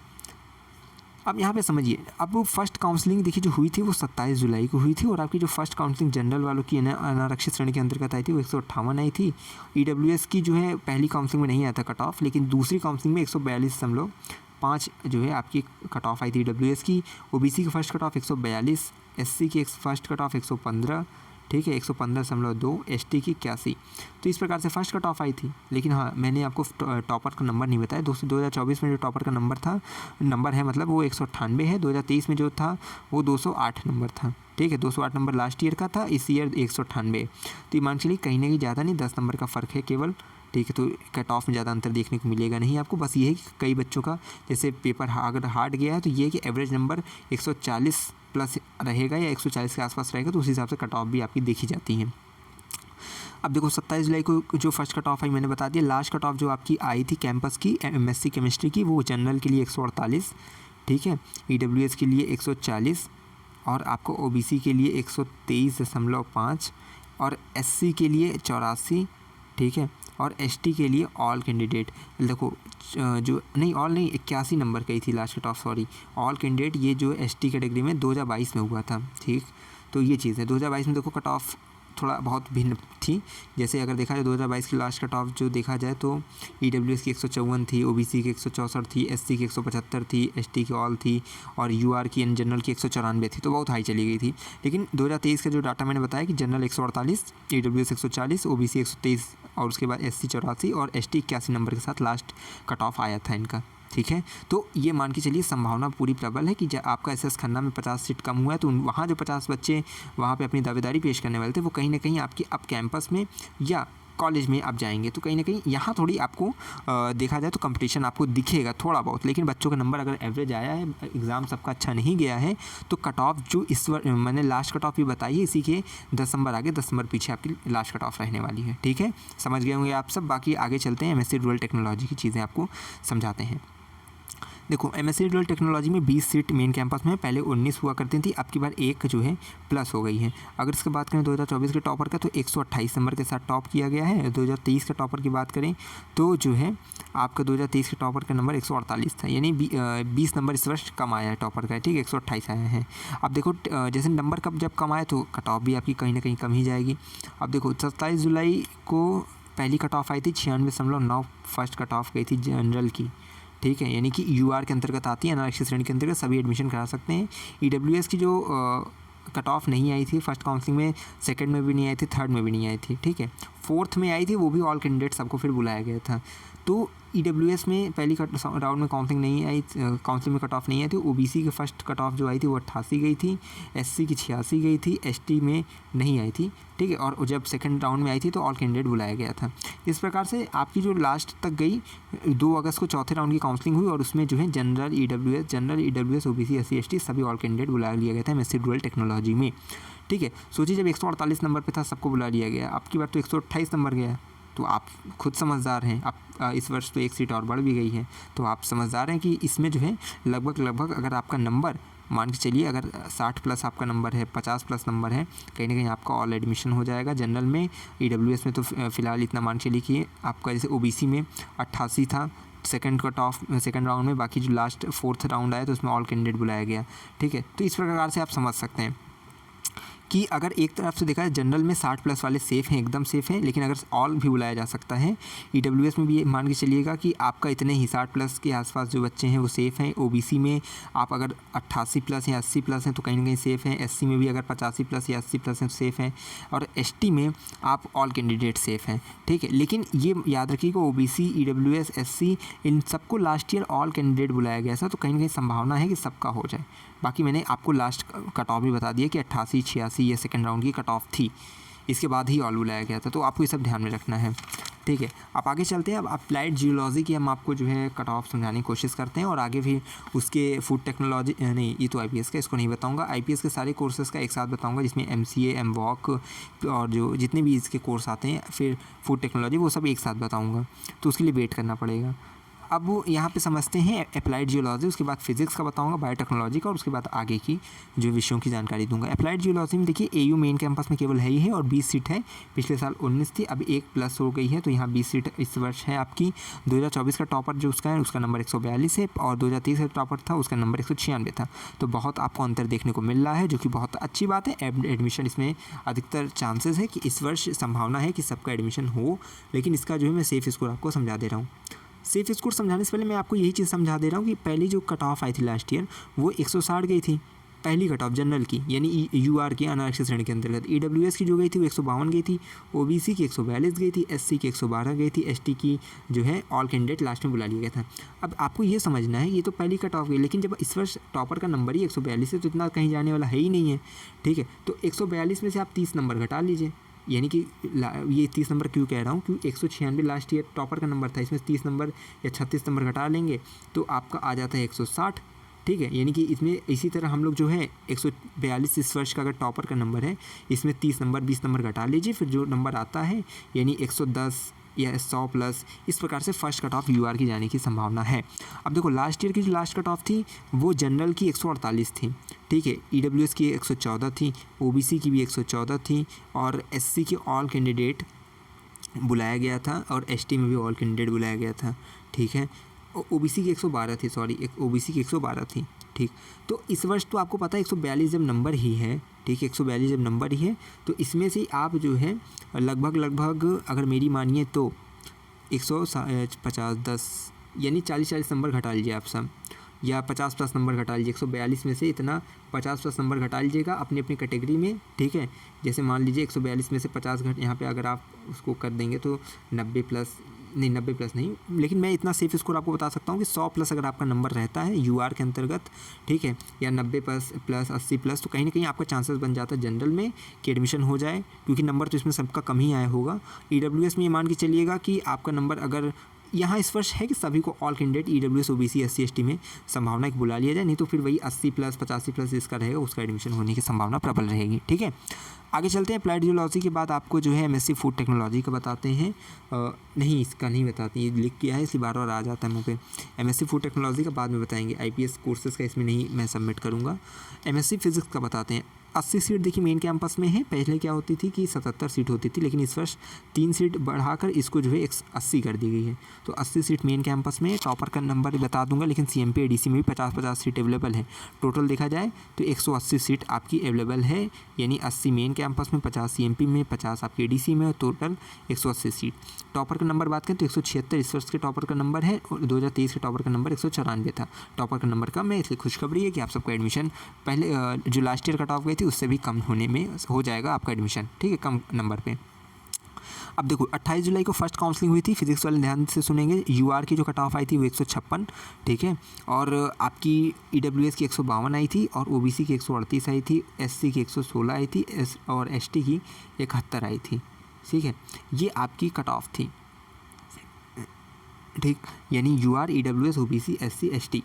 अब यहाँ पे समझिए, अब वो फर्स्ट काउंसलिंग देखिए जो हुई थी वो 27 जुलाई को हुई थी, और आपकी जो फर्स्ट काउंसलिंग जनरल वालों की अनारक्षित श्रेणी के अंतर्गत आई थी वो 158 आई थी। ईडब्ल्यूएस की जो है पहली काउंसलिंग में नहीं आया था कट ऑफ, लेकिन दूसरी काउंसलिंग में 142.5 जो है आपकी कट ऑफ आई थी ईडब्ल्यूएस की। ओबीसी की फर्स्ट कट ऑफ 142, एससी की फर्स्ट कट ऑफ 115, ठीक है, 115.2, एसटी की 81। तो इस प्रकार से फर्स्ट कट ऑफ आई थी। लेकिन हाँ, मैंने आपको टॉपर का नंबर नहीं बताया। 2024 में जो टॉपर का नंबर है मतलब वो 198 है। 2023 में जो था वो 208 नंबर था, ठीक है। 208 नंबर लास्ट ईयर का था, इस ईयर 198। तो ये मान चलिए कहीं ना कहीं ज़्यादा नहीं, 10 नंबर का फ़र्क है केवल, ठीक है। तो कट ऑफ में ज़्यादा अंतर देखने को मिलेगा नहीं आपको। बस ये है कि कई बच्चों का जैसे पेपर अगर हार्ड गया है तो ये है कि एवरेज नंबर 140 प्लस रहेगा या 140 के आसपास रहेगा, तो उस हिसाब से कट ऑफ भी आपकी देखी जाती हैं। अब देखो 27 जुलाई को जो फर्स्ट कट ऑफ आई मैंने बता दिया। लास्ट कट ऑफ जो आपकी आई थी कैंपस की एमएससी केमिस्ट्री की, वो जनरल के लिए 148, ठीक है, ईडब्ल्यूएस के लिए 140, और आपको ओबीसी के लिए 123.5, और एससी के लिए 84, ठीक है, और एसटी के लिए ऑल कैंडिडेट देखो जो नहीं ऑल नहीं 81 नंबर की थी last cut off, sorry, all candidate ये जो एसटी कैटेगरी में 2022 में हुआ था, ठीक। तो ये चीज़ है, 2022 में देखो कट ऑफ थोड़ा बहुत भिन्न थी। जैसे अगर देखा जाए 2022 की लास्ट कट ऑफ जो देखा जाए तो ईडब्ल्यूएस की 154 थी, ओबीसी की 164 थी, एससी की 175 थी, एसटी की ऑल थी, और यूआर की जनरल की 194 थी। तो बहुत हाई चली गई थी। लेकिन 2023 का जो डाटा मैंने बताया कि जनरल 148, ईडब्ल्यूएस 140, ओबीसी 123, और उसके बाद एससी 84 और एसटी 81 नंबर के साथ लास्ट कट ऑफ आया था इनका, ठीक है। तो ये मान के चलिए संभावना पूरी प्रबल है कि जब आपका एसएस खन्ना में 50 सीट कम हुआ है तो वहाँ जो 50 बच्चे वहाँ पे अपनी दावेदारी पेश करने वाले थे वो कहीं ना कहीं आपकी अब कैंपस में या कॉलेज में आप जाएंगे। तो कहीं ना कहीं यहाँ थोड़ी आपको देखा जाए तो कंपटीशन आपको दिखेगा थोड़ा बहुत। लेकिन बच्चों का नंबर अगर एवरेज आया है, एग्ज़ाम सबका अच्छा नहीं गया है, तो कट ऑफ जो इस मैंने लास्ट कट ऑफ भी बताई है, इसी के 10 नंबर आगे 10 नंबर पीछे आपकी लास्ट कट ऑफ रहने वाली है, ठीक है। समझ गए होंगे आप सब। बाकी आगे चलते हैं, एमएससी रूरल टेक्नोलॉजी की चीज़ें आपको समझाते हैं। देखो एमएससी रूरल टेक्नोलॉजी में 20 सीट मेन कैंपस में पहले 19 हुआ करती थी, अब की बार एक जो है प्लस हो गई है। अगर इसकी बात करें 2024 के टॉपर का तो 128 नंबर के साथ टॉप किया गया है। 2023 के टॉपर की बात करें तो जो है आपका 2023 के टॉपर का नंबर 148 था, यानी 20 नंबर इस वर्ष कम आया है टॉपर का, ठीक है, 128 आया है। अब देखो जैसे नंबर कब जब कम आए तो कट ऑफ भी आपकी कहीं ना कहीं कम ही जाएगी। अब देखो 27 जुलाई को पहली कट ऑफ आई थी 96.9, फर्स्ट कट ऑफ गई थी जनरल की, ठीक है, यानी कि यूआर के अंतर्गत आती है, अनारक्षित श्रेणी के अंतर्गत सभी एडमिशन करा सकते हैं। ईडब्ल्यूएस की जो कट ऑफ नहीं आई थी फर्स्ट काउंसलिंग में, सेकंड में भी नहीं आई थी, थर्ड में भी नहीं आई थी, ठीक है, फोर्थ में आई थी, वो भी ऑल कैंडिडेट सबको फिर बुलाया गया था। तो ईडब्ल्यूएस में पहली राउंड में काउंसलिंग नहीं आई, काउंसलिंग में कट ऑफ नहीं आई थी। ओबीसी की फर्स्ट कट ऑफ जो आई थी वो 88 गई थी, एससी की 86 गई थी, एसटी में नहीं आई थी, ठीक है, और जब सेकंड राउंड में आई थी तो ऑल कैंडिडेट बुलाया गया था। इस प्रकार से आपकी जो लास्ट तक गई 2 अगस्त को चौथे राउंड की काउंसलिंग हुई, और उसमें जो है general EWS OBC SC ST सभी ऑल कैंडिडेट बुला लिया गया था एमएससी रूरल टेक्नोलॉजी में, ठीक है। सोचिए जब 148 नंबर पे था सबको बुला लिया गया, अब की बार तो 128 नंबर गया, तो आप खुद समझदार हैं। आप इस वर्ष तो एक सीट और बढ़ भी गई है, तो आप समझदार हैं कि इसमें जो है लगभग अगर आपका नंबर मान के चलिए अगर 60 प्लस आपका नंबर है, 50 प्लस नंबर है, कहीं ना कहीं आपका ऑल एडमिशन हो जाएगा जनरल में। ईडब्ल्यूएस में तो फ़िलहाल इतना मान के चलिए कि आपका जैसे ओबीसी में 88 था second cut off second round में, बाकी जो लास्ट फोर्थ राउंड आया तो उसमें ऑल कैंडिडेट बुलाया गया, ठीक है। तो इस प्रकार से आप समझ सकते हैं कि अगर एक तरफ से देखा जाए जनरल में 60 प्लस वाले सेफ़ हैं, एकदम सेफ़ हैं, लेकिन अगर ऑल भी बुलाया जा सकता है। ईडब्ल्यूएस में भी मान के चलिएगा कि आपका इतने ही 60 प्लस के आसपास जो बच्चे हैं वो सेफ़ हैं। ओबीसी में आप अगर 88 प्लस या 80 प्लस हैं तो कहीं ना कहीं सेफ़ हैं। एससी में भी अगर 85 प्लस या 80 प्लस हैं तो सेफ़ हैं, और एसटी में आप ऑल कैंडिडेट सेफ़ हैं, ठीक है। लेकिन ये याद रखिएगा ओबीसी, ईडब्ल्यूएस, एससी इन सबको लास्ट ईयर ऑल कैंडिडेट बुलाया गया था, तो कहीं ना कहीं संभावना है कि सबका हो जाए। बाकी मैंने आपको लास्ट कट ऑफ भी बता दिया कि 88, 86 ये सेकंड राउंड की कट ऑफ थी। इसके बाद ही ऑल बुलाया गया था। तो आपको ये सब ध्यान में रखना है, ठीक है। आप आगे चलते हैं। अब अप्लाइड जियोलॉजी की हम आपको जो है कट ऑफ समझाने की कोशिश करते हैं और आगे भी उसके फूड टेक्नोलॉजी नहीं, ये तो आईपीएस का, इसको नहीं बताऊंगा। आईपीएस के सारे कोर्सेज़ का एक साथ बताऊंगा, जिसमें एमसीए, एमवॉक और जो जितने भी इसके कोर्स आते हैं, फिर फूड टेक्नोलॉजी, वो सब एक साथ बताऊँगा। तो उसके लिए वेट करना पड़ेगा। अब वो यहाँ पे समझते हैं अप्लाइड जियोलॉजी, उसके बाद फिजिक्स का बताऊंगा, बायोटेक्नोलॉजी का, और उसके बाद आगे की जो विषयों की जानकारी दूंगा। अप्लाइड जियोलॉजी में देखिए एयू मेन कैंपस में केवल है ही है और 20 सीट है। पिछले साल 19 थी, अब 1 प्लस हो गई है, तो यहाँ 20 सीट इस वर्ष है आपकी। 2024 का टॉपर जो उसका है, उसका नंबर 142 है और 2023 का टॉपर था, उसका नंबर 196 था। तो बहुत आपको अंतर देखने को मिल रहा है, जो कि बहुत अच्छी बात है। एडमिशन इसमें अधिकतर चांसेस है कि इस वर्ष संभावना है कि सबका एडमिशन हो, लेकिन इसका जो है मैं सेफ स्कोर आपको समझा दे रहा हूँ। सेफ स्कोर समझाने से पहले मैं आपको यही चीज़ समझा दे रहा हूँ कि पहली जो कट ऑफ आई थी लास्ट ईयर, वो 160 गई थी पहली कट ऑफ जनरल की, यानी यूआर की अनारक्षित श्रेणी के अंतर्गत। ईडब्ल्यूएस की जो गई थी वो 152 गई थी, ओबीसी की 142 गई थी, एससी की 112 गई थी, एसटी की जो है ऑल कैंडिडेट लास्ट में बुला लिया गया था। अब आपको ये समझना है, ये तो पहली कट ऑफ गई, लेकिन जब इस वर्ष टॉपर का नंबर ही 142 है, तो इतना कहीं जाने वाला है ही नहीं है, ठीक है। तो 142 में से आप 30 नंबर घटा लीजिए, यानी कि ये 30 नंबर क्यों कह रहा हूँ, क्योंकि 196 लास्ट ईयर टॉपर का नंबर था, इसमें 30 नंबर या 36 नंबर घटा लेंगे तो आपका आ जाता है 160, ठीक है। यानी कि इसमें इसी तरह हम लोग जो है 142 इस वर्ष का अगर टॉपर का नंबर है, इसमें 30 नंबर 20 नंबर घटा लीजिए, फिर जो नंबर आता है यानी 110 या 100 प्लस, इस प्रकार से फर्स्ट कट ऑफ यूआर की जाने की संभावना है। अब देखो लास्ट ईयर की जो लास्ट कट ऑफ थी वो जनरल की 148 थी, ठीक है। ईडब्ल्यूएस की 114 थी, ओबीसी की भी 114 थी और एससी की ऑल कैंडिडेट बुलाया गया था और एसटी में भी ऑल कैंडिडेट बुलाया गया था, ठीक है। ओबीसी की 112 थी, सॉरी, ओबीसी की 112 थी, ठीक। तो इस वर्ष तो आपको पता है 142 जब नंबर ही है, ठीक है, 142 जब नंबर ही है, तो इसमें से आप जो है लगभग अगर मेरी मानिए तो 150 10 यानी 40 नंबर घटा लीजिए आप सब, या 50 प्लस नंबर घटा लीजिए। 142 में से इतना 50 प्लस नंबर घटा लीजिएगा अपनी अपनी कैटेगरी में, ठीक है। जैसे मान लीजिए 142 में से 50 यहाँ पे अगर आप उसको कर देंगे तो 90 प्लस नहीं, लेकिन मैं इतना सेफ स्कोर आपको बता सकता हूँ कि 100 प्लस अगर आपका नंबर रहता है यूआर के अंतर्गत, ठीक है, या 90 प्लस 80 प्लस, तो कहीं ना कहीं आपका चांसेस बन जाता है जनरल में कि एडमिशन हो जाए, क्योंकि नंबर तो इसमें सबका कम ही आया होगा। ईडब्ल्यूएस में ये मान के चलिएगा कि आपका नंबर अगर यहाँ इस वर्ष है कि सभी को all candidate EWS OBC SC ST में संभावना एक बुला लिया जाए, नहीं तो फिर वही 80 प्लस 85 प्लस इसका रहेगा, उसका एडमिशन होने की संभावना प्रबल रहेगी, ठीक है। आगे चलते हैं। अप्लाइड जियोलॉजी के बाद आपको जो है एमएससी फूड टेक्नोलॉजी का बताते हैं, नहीं इसका नहीं बताते, ये लिख किया है इसलिए बार बार आ जाता है मुँह पे। एमएससी फूड टेक्नोलॉजी का बाद में बताएंगे, आईपीएस कोर्सेज़ का इसमें नहीं मैं सबमिट करूँगा। एमएससी फिजिक्स का बताते हैं। 80 सीट देखिए मेन कैंपस में है, पहले क्या होती थी कि 77 सीट होती थी, लेकिन इस वर्ष 3 सीट बढ़ाकर इसको जो है 80 कर दी गई है। तो 80 सीट मेन कैंपस में, टॉपर का नंबर बता दूंगा, लेकिन सीएमपी एडीसी में भी 50-50 सीट अवेलेबल है। टोटल देखा जाए तो 180 सीट आपकी अवेलेबल है, यानी 80 मेन कैंपस में, 50 सीएमपी में, 50 आपकी एडीसी में, टोटल 180 सीट। टॉपर का नंबर बात करें तो 176 इस वर्ष के टॉपर का नंबर है और 2023 के टॉपर का नंबर 194 था। टॉपर का नंबर कम है, इसलिए खुशखबरी है कि आप सबका एडमिशन पहले जो लास्ट ईयर कट ऑफ गई थी उससे भी कम होने में हो जाएगा आपका एडमिशन, ठीक है, कम नंबर पे। अब देखो 28 जुलाई को फर्स्ट काउंसलिंग हुई थी, फिजिक्स वाले ध्यान से सुनेंगे। यूआर की जो कट ऑफ आई थी वो 156, ठीक है, और आपकी ईडब्ल्यूएस की 152 आई थी और ओबीसी की 138 आई थी, एससी की 116 आई थी और एसटी की 71 आई थी, ठीक है। ये आपकी कट ऑफ थी, ठीक, यानी UR, EWS, OBC, SC, ST.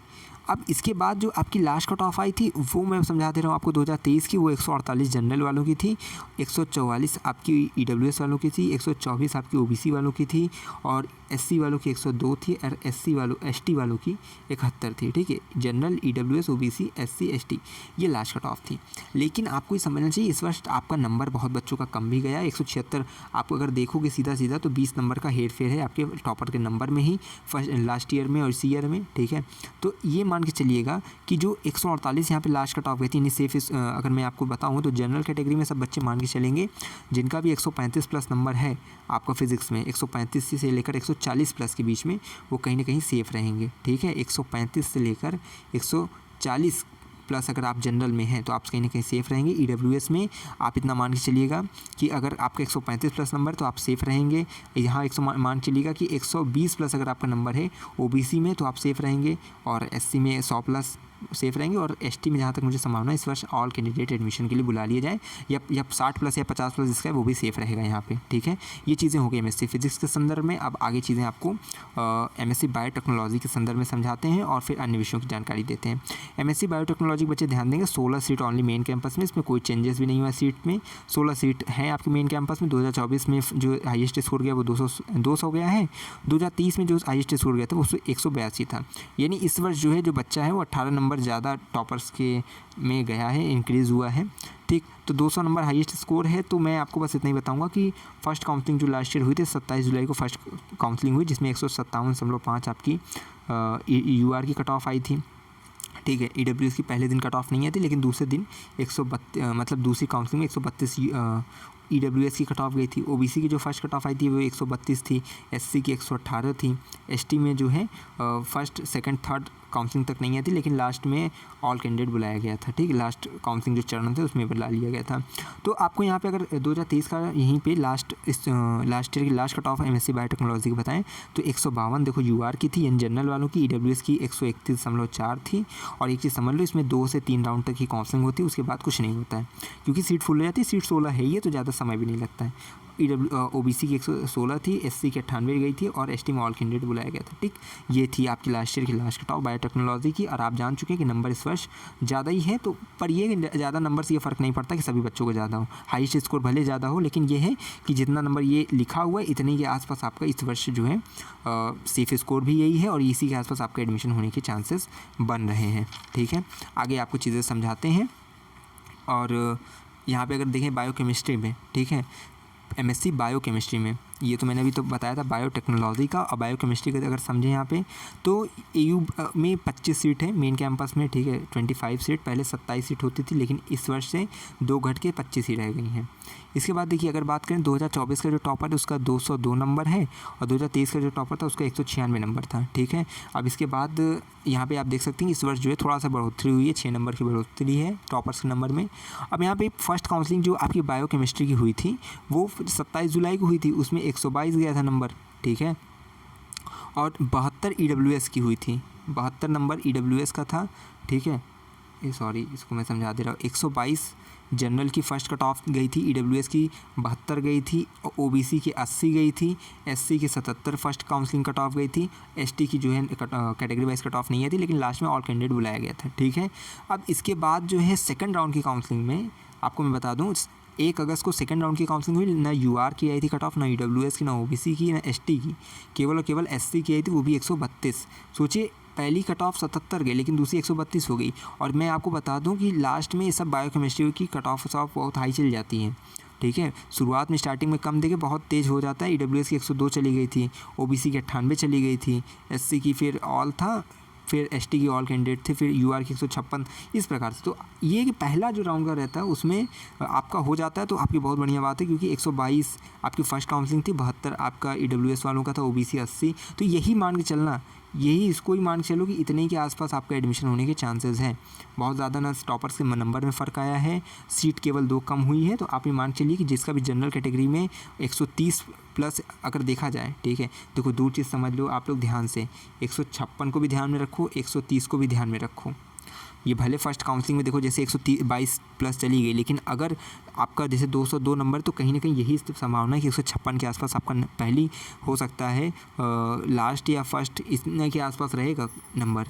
अब इसके बाद जो आपकी लास्ट कट ऑफ आई थी वो मैं समझा दे रहा हूँ आपको 2023 की, वो 148 जनरल वालों की थी, 144 आपकी ईडब्ल्यूएस वालों की थी, 124 आपकी ओबीसी वालों की थी और एससी वालों की 102 थी और एसटी वालों की 71 थी, ठीक है। General, EWS, OBC, SC, ST, ये लास्ट कट ऑफ थी। लेकिन आपको ये समझना चाहिए इस वर्ष आपका नंबर बहुत बच्चों का कम भी गया, 176। आपको अगर देखोगे सीधा तो 20 नंबर का हेर फेर है आपके टॉपर के नंबर में ही, फर्स्ट लास्ट ईयर में और इस ईयर में, ठीक है। तो ये मान के चलिएगा कि जो 148 यहाँ पे लास्ट कट ऑफ गई थी, यानी सेफ अगर मैं आपको बताऊँ तो जनरल कैटेगरी में सब बच्चे मान के चलेंगे जिनका भी 135 प्लस नंबर है आपका फिजिक्स में, 135 से लेकर 140 प्लस के बीच में, वो कहीं ना कहीं सेफ रहेंगे, ठीक है। 135 से लेकर 140 प्लस अगर आप जनरल में हैं तो आप कहीं ना कहीं सेफ़ रहेंगे। ईडब्ल्यूएस में आप इतना मान के चलिएगा कि अगर आपका 135 प्लस नंबर तो आप सेफ़ रहेंगे। यहाँ 100 मान चलिएगा कि 120 प्लस अगर आपका नंबर है ओबीसी में तो आप सेफ़ रहेंगे, और एससी में 100 प्लस, सेफ रहेंगे। और एसटी में जहाँ तक मुझे संभावना है इस वर्ष ऑल कैंडिडेट एडमिशन के लिए बुला लिए जाए, या 60+ या 50+ जिसका है वो भी सेफ रहेगा यहाँ पे, ठीक है। ये चीज़ें हो गई एमएससी फिजिक्स के संदर्भ में। अब आगे चीज़ें आपको एमएससी बायोटेक्नोलॉजी के संदर्भ में समझाते हैं और फिर अन्य विषयों की जानकारी देते हैं। एमएससी बायोटेक्नोलॉजी बच्चे ध्यान देंगे, 16 सीट ऑनली मेन कैंपस में, इसमें कोई चेंजेस भी नहीं हुआ सीट में, 16 सीट हैं आपके मेन कैंपस में। 2024 में जो हाईएस्ट स्कोर गया वो 200 गया है। 2023 में जो हाईएस्ट स्कोर गया था वो 182 था। यानी इस वर्ष जो है जो बच्चा है वो 18 नंबर ज़्यादा टॉपर्स के में गया है, इंक्रीज़ हुआ है, ठीक। तो 200 नंबर हाईएस्ट स्कोर है। तो मैं आपको बस इतना ही बताऊंगा कि फर्स्ट काउंसलिंग जो लास्ट ईयर हुई थी 27 जुलाई को फर्स्ट काउंसलिंग हुई, जिसमें 157.5 आपकी यूआर की कट ऑफ आई थी, ठीक है। ईडब्ल्यूएस की पहले दिन कट ऑफ नहीं आई थी, लेकिन दूसरे दिन 132 मतलब दूसरी काउंसलिंग में 132 ईडब्ल्यूएस की कट ऑफ गई थी। ओबीसी की जो फर्स्ट कट ऑफ आई थी वो 132 थी, एससी की 118 थी, एसटी में जो है फर्स्ट सेकंड थर्ड काउंसलिंग तक नहीं आई थी, लेकिन लास्ट में ऑल कैंडिडेट बुलाया गया था, ठीक है। लास्ट काउंसलिंग जो चरण थे उसमें बुला लिया गया था। तो आपको यहाँ पे अगर 2023 का यहीं पे लास्ट ईयर की last cut off MSc biotechnology की बताएं तो 152 देखो यूआर की थी, इन जनरल वालों की। ईडब्ल्यूएस की 131.4 थी। और एक चीज़ समझ लो, इसमें 2 से 3 राउंड तक ही काउंसलिंग होती है, उसके बाद कुछ नहीं होता है, क्योंकि सीट फुल हो जाती है। सीट 16 है ये, तो ज़्यादा समय भी नहीं लगता है। ओबीसी की 116 थी, एससी की 98 गई थी और एसटी में ऑल कैंडिडेट बुलाया गया था, ठीक। ये थी आपकी लास्ट ईयर की लास्ट कट ऑफ बायोटेक्नोलॉजी की। और आप जान चुके हैं कि नंबर इस वर्ष ज़्यादा ही है, तो पर ये ज़्यादा नंबर से ये फ़र्क नहीं पड़ता कि सभी बच्चों को ज़्यादा हो, हाईएस्ट स्कोर भले ज़्यादा हो, लेकिन ये है कि जितना नंबर ये लिखा हुआ है इतने के आसपास आपका इस वर्ष जो है सेफ स्कोर भी यही है, और इसी के आसपास आपका एडमिशन होने के चांसेस बन रहे हैं, ठीक है। आगे आपको चीज़ें समझाते हैं। और यहाँ पे अगर देखें बायोकेमिस्ट्री में, ठीक है, एमएससी बायोकेमिस्ट्री में, ये तो मैंने अभी तो बताया था बायोटेक्नोलॉजी का। और बायोकेमिस्ट्री का अगर समझें यहाँ पे तो एयू में 25 सीट है मेन कैंपस में, ठीक है। 25 सीट, पहले 27 सीट होती थी, लेकिन इस वर्ष से 2 घट के 25 ही रह गई हैं। इसके बाद देखिए अगर बात करें 2024 का जो टॉपर है उसका 202 नंबर है, और 2023 का जो टॉपर था उसका 196 नंबर था, ठीक है। अब इसके बाद यहाँ पे आप देख सकते हैं इस वर्ष जो है थोड़ा सा बढ़ोतरी हुई है, 6 नंबर की बढ़ोतरी है टॉपर्स के नंबर में। अब यहाँ पे फर्स्ट काउंसलिंग जो आपकी बायोकेमिस्ट्री की हुई थी वो 27 जुलाई को हुई थी, उसमें 122 गया था नंबर, ठीक है। और 72 ईडब्ल्यूएस की हुई थी, 72 नंबर ईडब्ल्यूएस का था, ठीक है। सॉरी, इसको मैं समझा दे रहा हूँ। 122 जनरल की फ़र्स्ट कट ऑफ गई थी, ईडब्ल्यूएस की 72 गई थी, ओबीसी की 80 गई थी, एससी की 77 फर्स्ट काउंसलिंग कट ऑफ गई थी, एसटी की जो है कैटेगरी वाइज कट ऑफ नहीं आई थी, लेकिन लास्ट में ऑल कैंडिडेट बुलाया गया था, ठीक है। अब इसके बाद जो है सेकंड राउंड की काउंसलिंग में आपको मैं बता दूँ 1 अगस्त को सेकंड राउंड की काउंसलिंग हुई, ना यूआर की आई थी कट ऑफ, ना ईडब्ल्यूएस की, ना ओबीसी की, ना एसटी की, केवल और केवल एससी की आई थी, वो भी 132। सोचिए पहली कट ऑफ 77 गई, लेकिन दूसरी 132 हो गई। और मैं आपको बता दूं कि लास्ट में ये सब बायोकेमिस्ट्री की कट ऑफ बहुत हाई चली जाती हैं, ठीक है। शुरुआत में स्टार्टिंग में कम देके बहुत तेज़ हो जाता है। ईडब्ल्यूएस की 102 चली गई थी, ओबीसी की 98 चली गई थी, एससी की फिर ऑल था, फिर एसटी की ऑल कैंडिडेट थे, फिर यूआर की 156, इस प्रकार से। तो ये कि पहला जो राउंड का रहता है उसमें आपका हो जाता है, तो आपकी बहुत बढ़िया बात है, क्योंकि 122 आपकी फ़र्स्ट काउंसलिंग थी, 72 आपका ईडब्ल्यूएस वालों का था, ओबीसी 80। तो यही मान के चलना, यही इसको ही मान के चलो कि इतने के आसपास आपका एडमिशन होने के चांसेस हैं। बहुत ज़्यादा ना टॉपर्स के नंबर में फ़र्क आया है, सीट केवल 2 कम हुई है। तो आप ये मान चलिए कि जिसका भी जनरल कैटेगरी में 130 प्लस अगर देखा जाए, ठीक है। देखो 2 चीज़ समझ लो आप लोग ध्यान से, 156 को भी ध्यान में रखो, 130 को भी ध्यान में रखो। ये भले फर्स्ट काउंसलिंग में देखो जैसे 122 प्लस चली गई, लेकिन अगर आपका जैसे 202 नंबर, तो कहीं ना कहीं यही संभावना है कि 156 के आसपास आपका पहली हो सकता है, लास्ट या फर्स्ट इतने के आसपास रहेगा नंबर।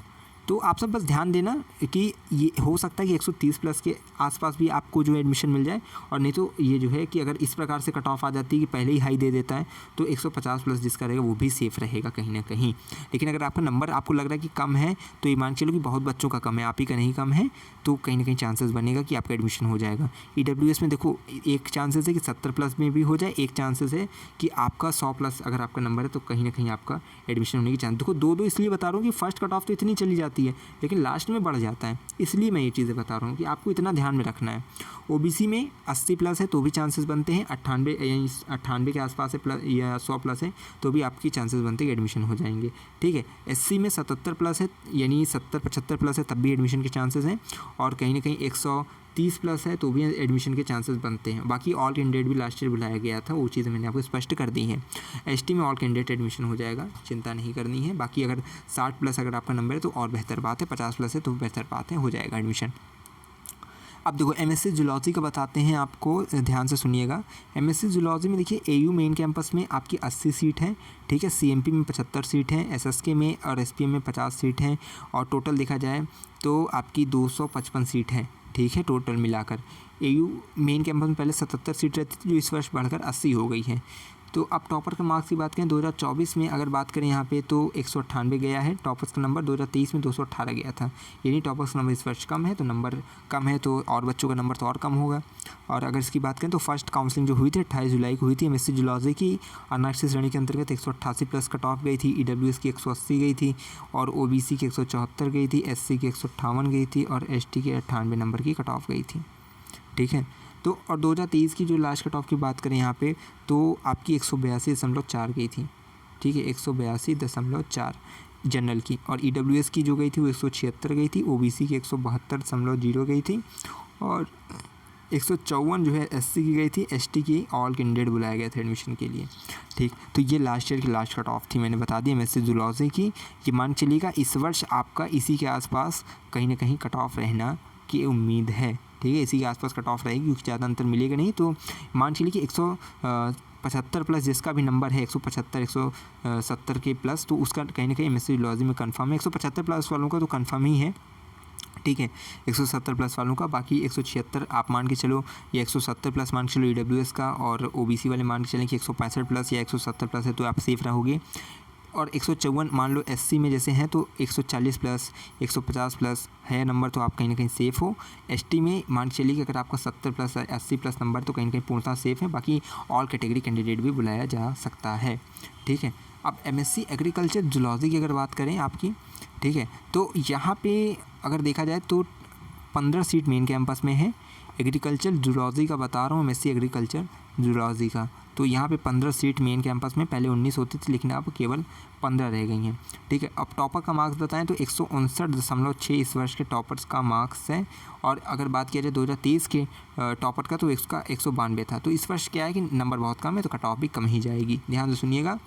तो आप सब बस ध्यान देना कि ये हो सकता है कि 130 प्लस के आसपास भी आपको जो एडमिशन मिल जाए, और नहीं तो ये जो है कि अगर इस प्रकार से कट ऑफ आ जाती है कि पहले ही हाई दे देता है, तो 150 प्लस जिसका रहेगा वो भी सेफ़ रहेगा कहीं ना कहीं। लेकिन अगर आपका नंबर आपको लग रहा है कि कम है, तो ये मान चलो कि बहुत बच्चों का कम है, आप ही का नहीं कम है, तो कहीं ना कहीं चांसेस बनेगा कि आपका एडमिशन हो जाएगा। ईडब्ल्यूएस में देखो एक चांसेस है कि 70 प्लस में भी हो जाए, एक चांसेस है कि आपका 100 प्लस अगर आपका नंबर है, तो कहीं ना कहीं आपका एडमिशन होने की चांस। देखो 2-2 इसलिए बता रहा हूँ कि फर्स्ट कट ऑफ तो इतनी चली जाती है, लेकिन लास्ट में बढ़ जाता है, इसलिए मैं ये चीज़ें बता रहा हूँ कि आपको इतना ध्यान में रखना है। ओबीसी में 80 प्लस है तो भी चांसेस बनते हैं, 98 यानी 98 के आसपास है प्लस या 100 प्लस है तो भी आपकी चांसेस बनते हैं कि एडमिशन हो जाएंगे, ठीक है। एससी में 77 प्लस है, यानी 70-75 प्लस है तब भी एडमिशन के चांसेस हैं, और कहीं ना कहीं 30 प्लस है तो भी एडमिशन के चांसेस बनते हैं। बाकी ऑल कैंडिडेट भी लास्ट ईयर बुलाया गया था, वो चीज़ें मैंने आपको स्पष्ट कर दी हैं। एसटी में ऑल कैंडिडेट एडमिशन हो जाएगा, चिंता नहीं करनी है। बाकी अगर 60 प्लस अगर आपका नंबर है तो और बेहतर बात है, 50 प्लस है तो बेहतर बात है, हो जाएगा एडमिशन। अब देखो एमएससी जूलॉजी का बताते हैं आपको, ध्यान से सुनिएगा। एमएससी जूलॉजी में देखिए एयू मेन कैंपस में आपकी 80 सीट है, ठीक है। सीएमपी में 75 सीट हैं, एसएसके में और एसपीएम में 50 सीट हैं, और टोटल देखा जाए तो आपकी 255 सीट है, ठीक है, टोटल मिलाकर। एयू मेन कैंपस में पहले 77 सीट रहती थी, जो इस वर्ष बढ़कर 80 हो गई है। तो अब टॉपर के मार्क्स की बात करें 2024 में अगर बात करें यहाँ पे तो 198 गया है टॉपर्स का नंबर, 2023 में 218 गया था। यानी टॉपर्स का नंबर इस वर्ष कम है, तो नंबर कम है तो और बच्चों का नंबर तो और कम होगा। और अगर इसकी बात करें तो फर्स्ट काउंसलिंग जो हुई थी 28 जुलाई को हुई थी एमएससी जूलॉजी की, आरक्षित श्रेणी के अंतर्गत 188 प्लस कट ऑफ गई थी, ईडब्ल्यूएस की 180 गई थी, और ओबीसी की 174 गई थी, एससी की 158 गई थी, और एसटी की 98 नंबर की कट ऑफ गई थी, ठीक है। तो और 2023 की जो लास्ट कट ऑफ की बात करें यहाँ पे तो आपकी 182.4 गई थी, ठीक है, 182.4 जनरल की, और ईडब्ल्यूएस की जो गई थी वो 176 गई थी, ओबीसी की 172.0 गई थी, और 154 जो है एससी की गई थी, एसटी की ऑल कैंडिडेट बुलाया गया था एडमिशन के लिए, ठीक। तो ये लास्ट ईयर की लास्ट कट ऑफ थी, मैंने बता दी एमएससी जूलॉजी की। ये मान चलिएगा इस वर्ष आपका इसी के आसपास कहीं ना कहीं कट ऑफ रहना की उम्मीद है, ठीक है, इसी के आसपास कट ऑफ रहेगी, क्योंकि ज़्यादा अंतर मिलेगा नहीं। तो मान चलिए कि 175 प्लस जिसका भी नंबर है 175 170 के प्लस, तो उसका कहीं ना कहीं एमएससी जूलॉजी में कंफर्म है। 175 प्लस वालों का तो कंफर्म ही है, ठीक है, 170 प्लस वालों का। बाकी 176 आप मान के चलो, या 170 प्लस मान के चलो ईडब्ल्यूएस का, और ओबीसी वाले मान के चलें कि 165 प्लस या 170 प्लस है तो आप सेफ रहोगे। और 154 मान लो एससी में जैसे हैं तो 140 प्लस 150 प्लस है नंबर, तो आप कहीं ना कहीं सेफ़ हो। एसटी में मान के चलिए कि अगर आपका 70 प्लस 80 प्लस नंबर तो कहीं ना कहीं पूर्णतः सेफ़ है। बाकी ऑल कैटेगरी कैंडिडेट भी बुलाया जा सकता है, ठीक है। अब एमएससी एग्रीकल्चर जूलॉजी की अगर बात करें आपकी, ठीक है, तो यहाँ पे अगर देखा जाए तो 15 सीट मेन कैंपस में है। एग्रीकल्चर जूलॉजी का बता रहा हूँ, एमएससी एग्रीकल्चर जूलॉजी का, तो यहाँ पे 15 सीट मेन कैंपस में पहले 19 होती थी, लेकिन अब केवल 15 रह गई हैं, ठीक है। अब टॉपर का मार्क्स बताएं तो 159.6 इस वर्ष के टॉपर्स का मार्क्स है। और अगर बात किया जाए 2023 के टॉपर का तो इसका 192 था। तो इस वर्ष क्या है कि नंबर बहुत कम है, तो कट ऑफ भी कम ही जाएगी, ध्यान से सुनिएगा।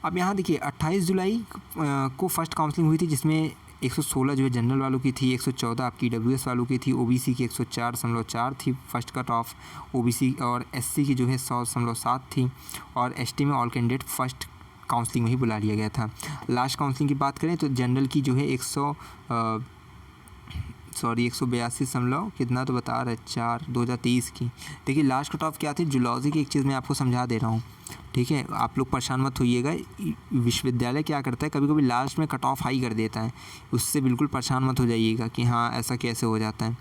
अब यहाँ देखिए 28 जुलाई को फर्स्ट काउंसलिंग हुई थी, जिसमें 116 जो है जनरल वालों की थी, 114 आपकी डब्ल्यूएस वालों की थी, ओबीसी की 104.4 थी फर्स्ट कट ऑफ, ओबीसी और एससी की जो है 100.7 थी, और एसटी में ऑल कैंडिडेट फर्स्ट काउंसलिंग में ही बुला लिया गया था। लास्ट काउंसलिंग की बात करें तो जनरल की जो है 182 कितना तो बता रहा है 4 2023 की। देखिए लास्ट कट ऑफ क्या थी जूलॉजी की, एक चीज़ मैं आपको समझा दे रहा हूँ, ठीक है, आप लोग परेशान मत होइएगा। विश्वविद्यालय क्या करता है, कभी कभी लास्ट में कट ऑफ हाई कर देता है, उससे बिल्कुल परेशान मत हो जाइएगा कि हाँ ऐसा कैसे हो जाता है।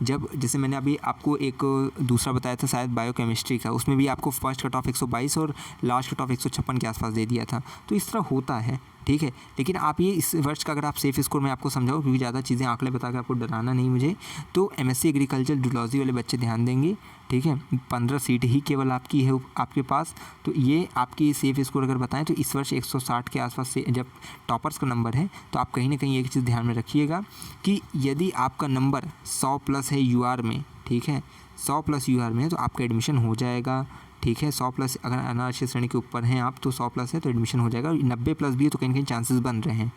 जब जैसे मैंने अभी आपको एक दूसरा बताया था शायद बायोकेमिस्ट्री का, उसमें भी आपको फर्स्ट कट ऑफ 122 और लास्ट कट ऑफ 156 के आसपास दे दिया था। तो इस तरह होता है, ठीक है। लेकिन आप ये इस वर्ष का अगर आप सेफ स्कोर मैं आपको समझाऊँ, क्योंकि ज़्यादा चीज़ें आंकड़े बता कर आपको डराना नहीं मुझे, तो एमएससी एग्रीकल्चर जूलॉजी वाले बच्चे ध्यान देंगे, ठीक है। 15 सीट ही केवल आपकी है आपके पास, तो ये आपकी सेफ स्कोर अगर बताएं तो इस वर्ष 160 के आसपास से जब टॉपर्स का नंबर है, तो आप कहीं ना कहीं एक चीज़ ध्यान में रखिएगा कि यदि आपका नंबर 100 प्लस है यूआर में, ठीक है, 100 प्लस यूआर में है तो आपका एडमिशन हो जाएगा, ठीक है। 100 प्लस अगर अनारक्षित श्रेणी के ऊपर हैं आप तो 100 प्लस है तो एडमिशन हो जाएगा। 90 प्लस भी है तो कहीं कहीं चांसेस बन रहे हैं,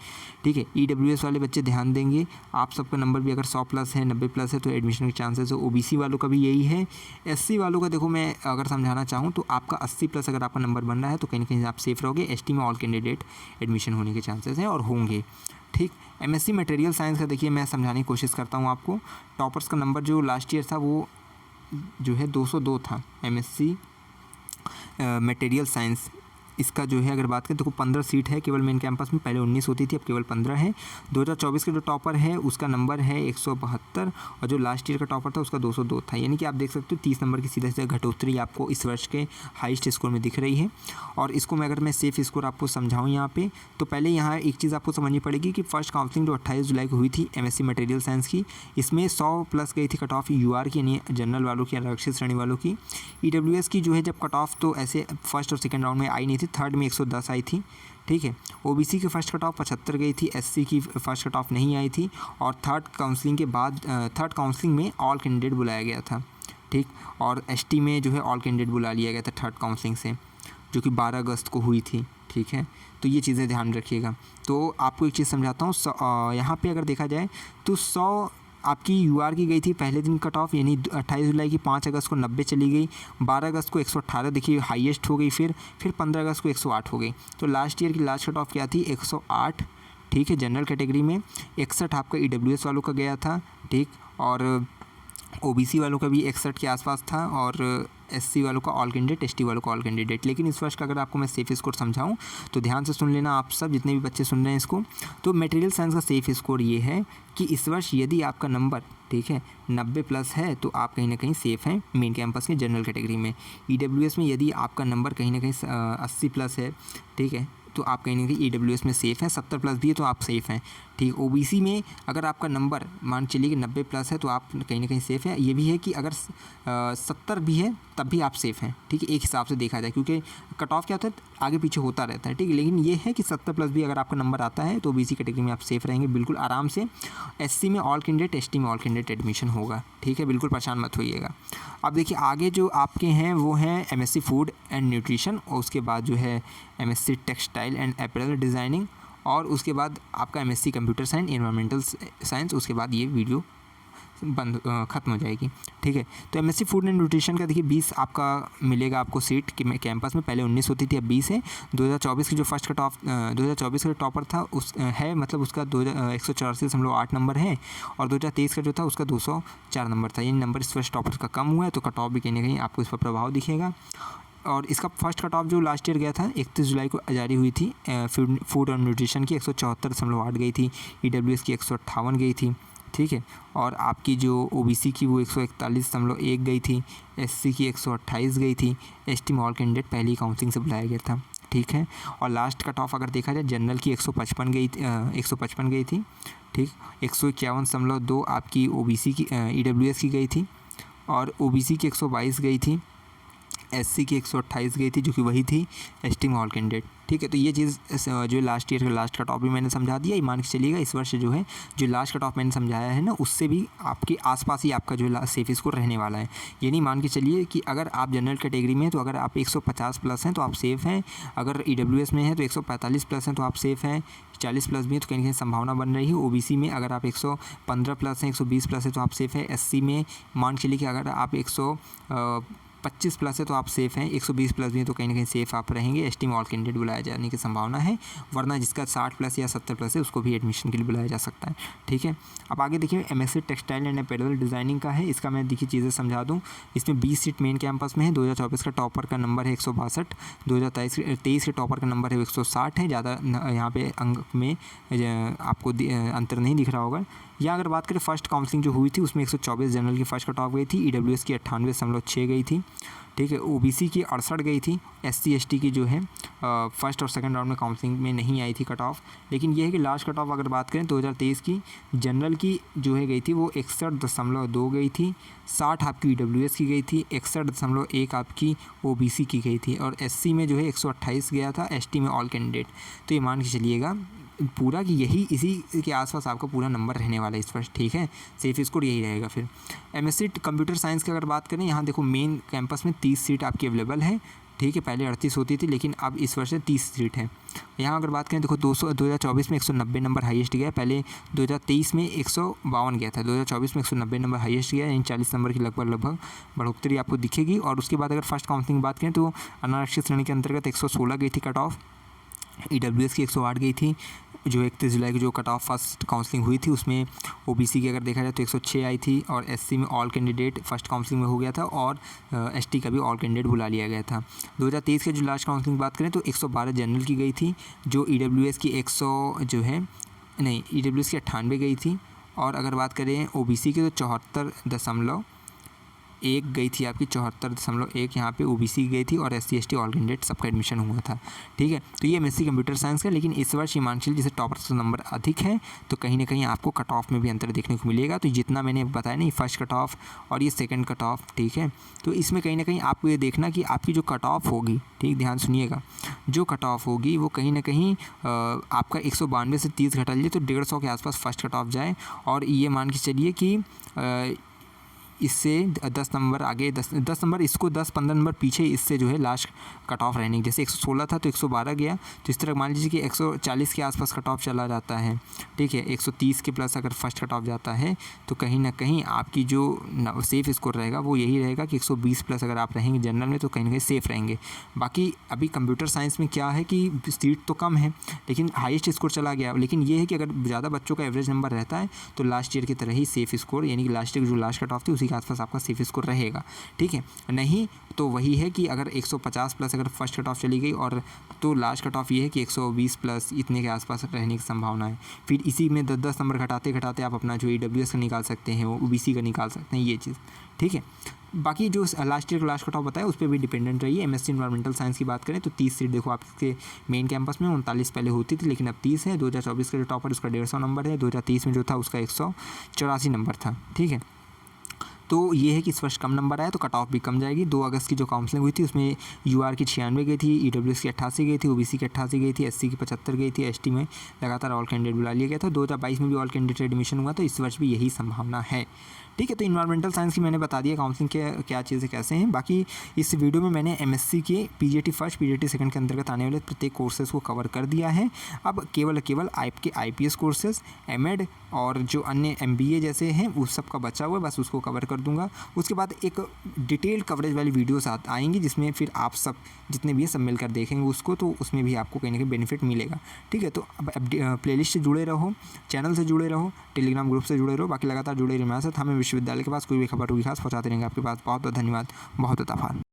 ठीक है। ईडब्ल्यूएस वाले बच्चे ध्यान देंगे, आप सबका नंबर भी अगर 100 प्लस है 90 प्लस है तो एडमिशन के चांसेस है। ओबीसी वालों का भी यही है। एससी वालों का देखो मैं अगर समझाना चाहूँ तो आपका 80 प्लस अगर आपका नंबर बन रहा है तो कहीं ना कहीं आप सेफ रहोगे। एसटी में ऑल कैंडिडेट एडमिशन होने के चांसेस हैं और होंगे, ठीक। एमएससी मटेरियल साइंस का देखिए मैं समझाने की कोशिश करता हूँ आपको। टॉपर्स का नंबर जो लास्ट ईयर था वो जो है 202 था एमएससी मटेरियल साइंस। इसका जो है अगर बात करें तो 15 सीट है केवल मेन कैंपस में, पहले 19 होती थी अब केवल 15 है। 2024 का जो टॉपर है उसका नंबर है 172 और जो लास्ट ईयर का टॉपर था उसका 202 था। यानी कि आप देख सकते हो 30 नंबर की सीधा सीधा घटोतरी आपको इस वर्ष के हाईएस्ट स्कोर में दिख रही है। और इसको मैं अगर मैं सेफ स्कोर आपको समझाऊँ यहाँ पे, तो पहले यहाँ एक चीज़ आपको समझनी पड़ेगी कि फर्स्ट काउंसलिंग जो 28 जुलाई को हुई थी एमएससी मटेरियल साइंस की, इसमें 100 प्लस गई थी कट ऑफ यूआर की, यानी जनरल वालों की, आरक्षित श्रेणी वालों की। ईडब्ल्यूएस की जो है जब कट ऑफ तो ऐसे फर्स्ट और सेकेंड राउंड में आई नहीं थी, थी, थर्ड में 110 आई थी, ठीक है। ओबीसी की फ़र्स्ट कट ऑफ 75 गई थी, एससी की फ़र्स्ट कट ऑफ नहीं आई थी, और थर्ड काउंसलिंग के बाद थर्ड काउंसलिंग में ऑल कैंडिडेट बुलाया गया था, ठीक। और एसटी में जो है ऑल कैंडिडेट बुला लिया गया था थर्ड काउंसलिंग से, जो कि 12 अगस्त को हुई थी, ठीक है। तो ये चीज़ें ध्यान रखिएगा। तो आपको एक चीज़ समझाता हूँ, यहाँ पे अगर देखा जाए तो 100 आपकी यूआर की गई थी पहले दिन कट ऑफ, यानी 28 जुलाई की, 5 अगस्त को 90 चली गई, 12 अगस्त को 118 देखिए हाईएस्ट हो गई, फिर 15 अगस्त को 108 हो गई। तो लास्ट ईयर की लास्ट कट ऑफ क्या थी? 108, ठीक है। जनरल कैटेगरी में 61 आपका ईडब्ल्यूएस वालों का गया था, ठीक। और ओबीसी वालों का भी 61 के आसपास था, और एससी वालों का ऑल कैंडिडेट, एसटी वालों का ऑल कैंडिडेट। लेकिन इस वर्ष का अगर आपको मैं सेफ स्कोर समझाऊं तो ध्यान से सुन लेना आप सब, जितने भी बच्चे सुन रहे हैं इसको। तो मटेरियल साइंस का सेफ स्कोर ये है कि इस वर्ष यदि आपका नंबर, ठीक है, 90+ है तो आप कहीं ना कहीं सेफ़ हैं मेन कैंपस के जनरल कैटेगरी में। ईडब्ल्यूएस में यदि आपका नंबर कहीं ना कहीं 80+ है, ठीक है, तो आप कहीं ना कहीं ईडब्ल्यूएस में सेफ़ हैं। 70+ भी है तो आप सेफ़ हैं, ठीक। ओबीसी में अगर आपका नंबर मान चलिए कि 90+ है तो आप कहीं ना कहीं सेफ़ हैं। ये भी है कि अगर 70 भी है तब भी आप सेफ़ हैं, ठीक है, एक हिसाब से देखा जाए, क्योंकि कट ऑफ क्या होता है आगे पीछे होता रहता है, ठीक है। लेकिन ये है कि 70+ भी अगर आपका नंबर आता है तो ओबीसी कैटेगरी में आप सेफ़ रहेंगे बिल्कुल आराम से। एससी में ऑल कैंडिडेट, एसटी में ऑल कैंडिडेट एडमिशन होगा, ठीक है, बिल्कुल परेशान मत होइएगा। अब देखिए आगे जो आपके हैं वो हैं एमएससी फूड एंड न्यूट्रिशन, और उसके बाद जो है MSc textile and apparel designing, और उसके बाद आपका MSc computer science, environmental science. उसके बाद ये वीडियो बंद ख़त्म हो जाएगी, ठीक है। तो एमएससी फूड एंड न्यूट्रिशन का देखिए 20 आपका मिलेगा आपको सीट कि कैंपस में, पहले 19 होती थी अब 20 है। 2024 की जो फर्स्ट कट ऑफ 2024 का टॉपर था उस है, मतलब उसका 184.8 नंबर है, और 2023 का जो था उसका 204 नंबर था। ये नंबर इस फर्स्ट टॉपर का कम हुआ है, तो कट ऑफ भी कहीं ना कहीं आपको इस पर प्रभाव दिखेगा। और इसका फर्स्ट कट ऑफ जो लास्ट ईयर गया था 31 जुलाई को जारी हुई थी, फूड और न्यूट्रिशन की 174.8 गई थी, ईडब्ल्यूएस की 158 गई थी, ठीक है। और आपकी जो ओबीसी की वो 141.1 गई थी, एससी की 128 गई थी, एसटी में ऑल कैंडिडेट पहली काउंसलिंग से बुलाया गया था, ठीक है। और लास्ट कट ऑफ अगर देखा जाए जनरल की 155 गई थी, 155 गई थी, ठीक। 151.2 आपकी ओबीसी की ईडब्ल्यूएस की गई थी, और ओबीसी की 122 गई थी, एससी की 128 गई थी, जो कि वही थी एसटी में ऑल कैंडिडेट, ठीक है। तो ये चीज़ जो लास्ट ईयर का लास्ट कट ऑफ भी मैंने समझा दिया। ये मान के चलिएगा इस वर्ष जो है जो लास्ट कट ऑफ मैंने समझाया है ना, उससे भी आपके आसपास ही आपका जो सेफ स्कोर रहने वाला है। ये नहीं मान के चलिए कि अगर आप जनरल कैटेगरी में हैं तो अगर आप 150+ हैं तो आप सेफ़ हैं, अगर ईडब्ल्यूएस में हैं तो 145+ हैं तो आप सेफ़ हैं, 40+ भी है तो कहीं ना कहीं संभावना बन रही है। ओबीसी में अगर आप 115+ हैं, 120+ है तो आप सेफ़ है। एससी में मान चलिए कि अगर आप 125+ है तो आप सेफ़ हैं, 120+ भी है तो कहीं ना कहीं सेफ़ आप रहेंगे। एसटी में ऑल कैंडिडेट बुलाया जाने की संभावना है, वरना जिसका 60+ या 70+ है उसको भी एडमिशन के लिए बुलाया जा सकता है, ठीक है। अब आगे देखिए MSc textile and apparel designing का है। इसका मैं देखिए चीज़ें समझा दूँ। इसमें 20 सीट मेन कैंपस में है। 2024 का टॉपर का नंबर है 162, 2023 के टॉपर का नंबर है 160 है। ज़्यादा यहाँ पे अंक में आपको अंतर नहीं दिख रहा होगा। या अगर बात करें फर्स्ट काउंसलिंग जो हुई थी उसमें 124 जनरल की फर्स्ट कट ऑफ गई थी, ईडब्ल्यूएस की 98.6 गई थी, ठीक है। ओबीसी की 68 गई थी, एससी एसटी की जो है फर्स्ट और सेकंड राउंड में काउंसलिंग में नहीं आई थी कट ऑफ। लेकिन ये है कि लास्ट कट ऑफ अगर बात करें 2023 की जनरल की जो है गई थी वो 61.2 गई थी, 60 आपकी ईडब्ल्यूएस की गई थी, 61.1 आपकी ओबीसी की गई थी, और एससी में जो है 128 गया था, एसटी में ऑल कैंडिडेट। तो ये मान के चलिएगा पूरा कि यही इसी के आसपास आपका पूरा नंबर रहने वाला है इस वर्ष, ठीक है। सेफ स्कोर यही रहेगा। फिर एमएससी कंप्यूटर साइंस की अगर बात करें, यहाँ देखो मेन कैंपस में 30 सीट आपकी अवेलेबल है, ठीक है। पहले 38 होती थी लेकिन अब इस वर्ष 30 सीट है। यहाँ अगर बात करें देखो 2024 में 190 नंबर हाईएस्ट गया, पहले 2023 में 152 गया था, 2024 में 190 नंबर हाईएस्ट गया, यानी 40 नंबर की लगभग बढ़ोतरी आपको दिखेगी। और उसके बाद अगर फर्स्ट काउंसलिंग की बात करें तो अनारक्षित श्रेणी के अंतर्गत 116 गई थी कट ऑफ, ईडब्ल्यूएस की 108 गई थी, जो 31 जुलाई की जो कट ऑफ फर्स्ट काउंसलिंग हुई थी उसमें ओबीसी की अगर देखा जाए तो 106 आई थी, और एससी में ऑल कैंडिडेट फर्स्ट काउंसलिंग में हो गया था, और एसटी का भी ऑल कैंडिडेट बुला लिया गया था। 2023 के जो लास्ट काउंसलिंग बात करें तो 112 जनरल की गई थी, जो ईडब्ल्यूएस की 98 गई थी, और अगर बात करें ओबीसी की तो 74.1 एक गई थी आपकी 74.1 यहाँ पे ओबीसी गई थी, और SC/ST ऑल कैंडिडेट सबका एडमिशन हुआ था। ठीक है, तो ये MSc कंप्यूटर साइंस का। लेकिन इस वर्ष हिमांशु जैसे टॉपर से नंबर अधिक है, तो कहीं ना कहीं आपको कट ऑफ में भी अंतर देखने को मिलेगा। तो जितना मैंने बताया ना, फर्स्ट कट ऑफ और ये सेकंड कट ऑफ, ठीक है, तो इसमें कहीं ना कहीं आपको ये देखना कि आपकी जो कट ऑफ होगी, ठीक, ध्यान सुनिएगा, जो कट ऑफ होगी वो कहीं ना कहीं आपका 192 से 30 घटा लीजिए तो 150 के आसपास फर्स्ट कट ऑफ जाए। और ये मान के चलिए कि इससे 10 नंबर आगे, 10 नंबर इसको 10-15 नंबर पीछे इससे जो है लास्ट कट ऑफ रहने, जैसे 116 था तो 112 गया, तो इस तरह मान लीजिए कि 140 के आसपास कट ऑफ चला जाता है। ठीक है, 130 के प्लस अगर फर्स्ट कट ऑफ जाता है तो कहीं ना कहीं आपकी जो सेफ़ स्कोर रहेगा वो यही रहेगा कि 120 प्लस अगर आप रहेंगे जनरल में तो कहीं ना कहीं सेफ़ रहेंगे। बाकी अभी कंप्यूटर साइंस में क्या है कि सीट तो कम है लेकिन हाईएस्ट स्कोर चला गया। लेकिन ये है कि अगर ज़्यादा बच्चों का एवरेज नंबर रहता है तो लास्ट ईयर की तरह ही सेफ़ स्कोर, यानी कि लास्ट ईयर जो लास्ट कट ऑफ थी उसी के आसपास आपका सेफ स्कोर रहेगा। ठीक है, नहीं तो वही है कि अगर 150 प्लस अगर फर्स्ट कट ऑफ चली गई और तो लास्ट कट ऑफ ये है कि 120 प्लस इतने के आसपास रहने की संभावना है। फिर इसी में 10-10 नंबर घटाते घटाते आप अपना जो EWS का निकाल सकते हैं, वो OBC का निकाल सकते हैं, ये चीज़। ठीक है, बाकी जो लास्ट ईयर का लास्ट कट ऑफ बताया उस पर भी डिपेंडेंट रहिए। MSc इन्वायरमेंटल साइंस की बात करें तो 30 सीट देखो आपके मेन कैंपस में, 39 पहले होती थी लेकिन अब 30 है। 2024 का जो टॉपर उसका 150 नंबर है, 2023 में जो था उसका 184 नंबर था। ठीक है, तो ये है कि इस वर्ष कम नंबर आया तो कट ऑफ भी कम जाएगी। 2 अगस्त की जो काउंसलिंग हुई थी उसमें UR की 96 गई थी, EWS की 88 गई थी, OBC की 88 गई थी, SC की 75 गई थी, ST में लगातार ऑल कैंडिडेट बुला लिया गया था। 2022 में भी ऑल कैंडिडेट एडमिशन हुआ, तो इस वर्ष भी यही संभावना है। ठीक है, तो इन्वायरमेंटल साइंस की मैंने बता दिया काउंसलिंग के क्या चीज़ें कैसे हैं। बाकी इस वीडियो में मैंने MSc के PGT फर्स्ट PGT सेकंड के अंतर्गत आने वाले प्रत्येक कोर्सेज़ को कवर कर दिया है। अब केवल आपके IPS कोर्सेज़, MED और जो अन्य MBA जैसे हैं उस सब का बचा हुआ है, बस उसको कवर कर दूंगा। उसके बाद एक डिटेल कवरेज वाली वीडियोस आएंगी जिसमें फिर आप सब जितने भी हैं सब मिलकर देखेंगे उसको, तो उसमें भी आपको कहीं ना कहीं बेनिफिट मिलेगा। ठीक है, तो अब प्लेलिस्ट से जुड़े रहो, चैनल से जुड़े रहो, टेलीग्राम ग्रुप से जुड़े रहो, बाकी लगातार जुड़े रहिए हमारे साथ। हमें विश्वविद्यालय के पास कोई भी खबर होगी खास पहुँचाते रहेंगे आपके पास। बहुत बहुत धन्यवाद, बहुत बहुत आभार।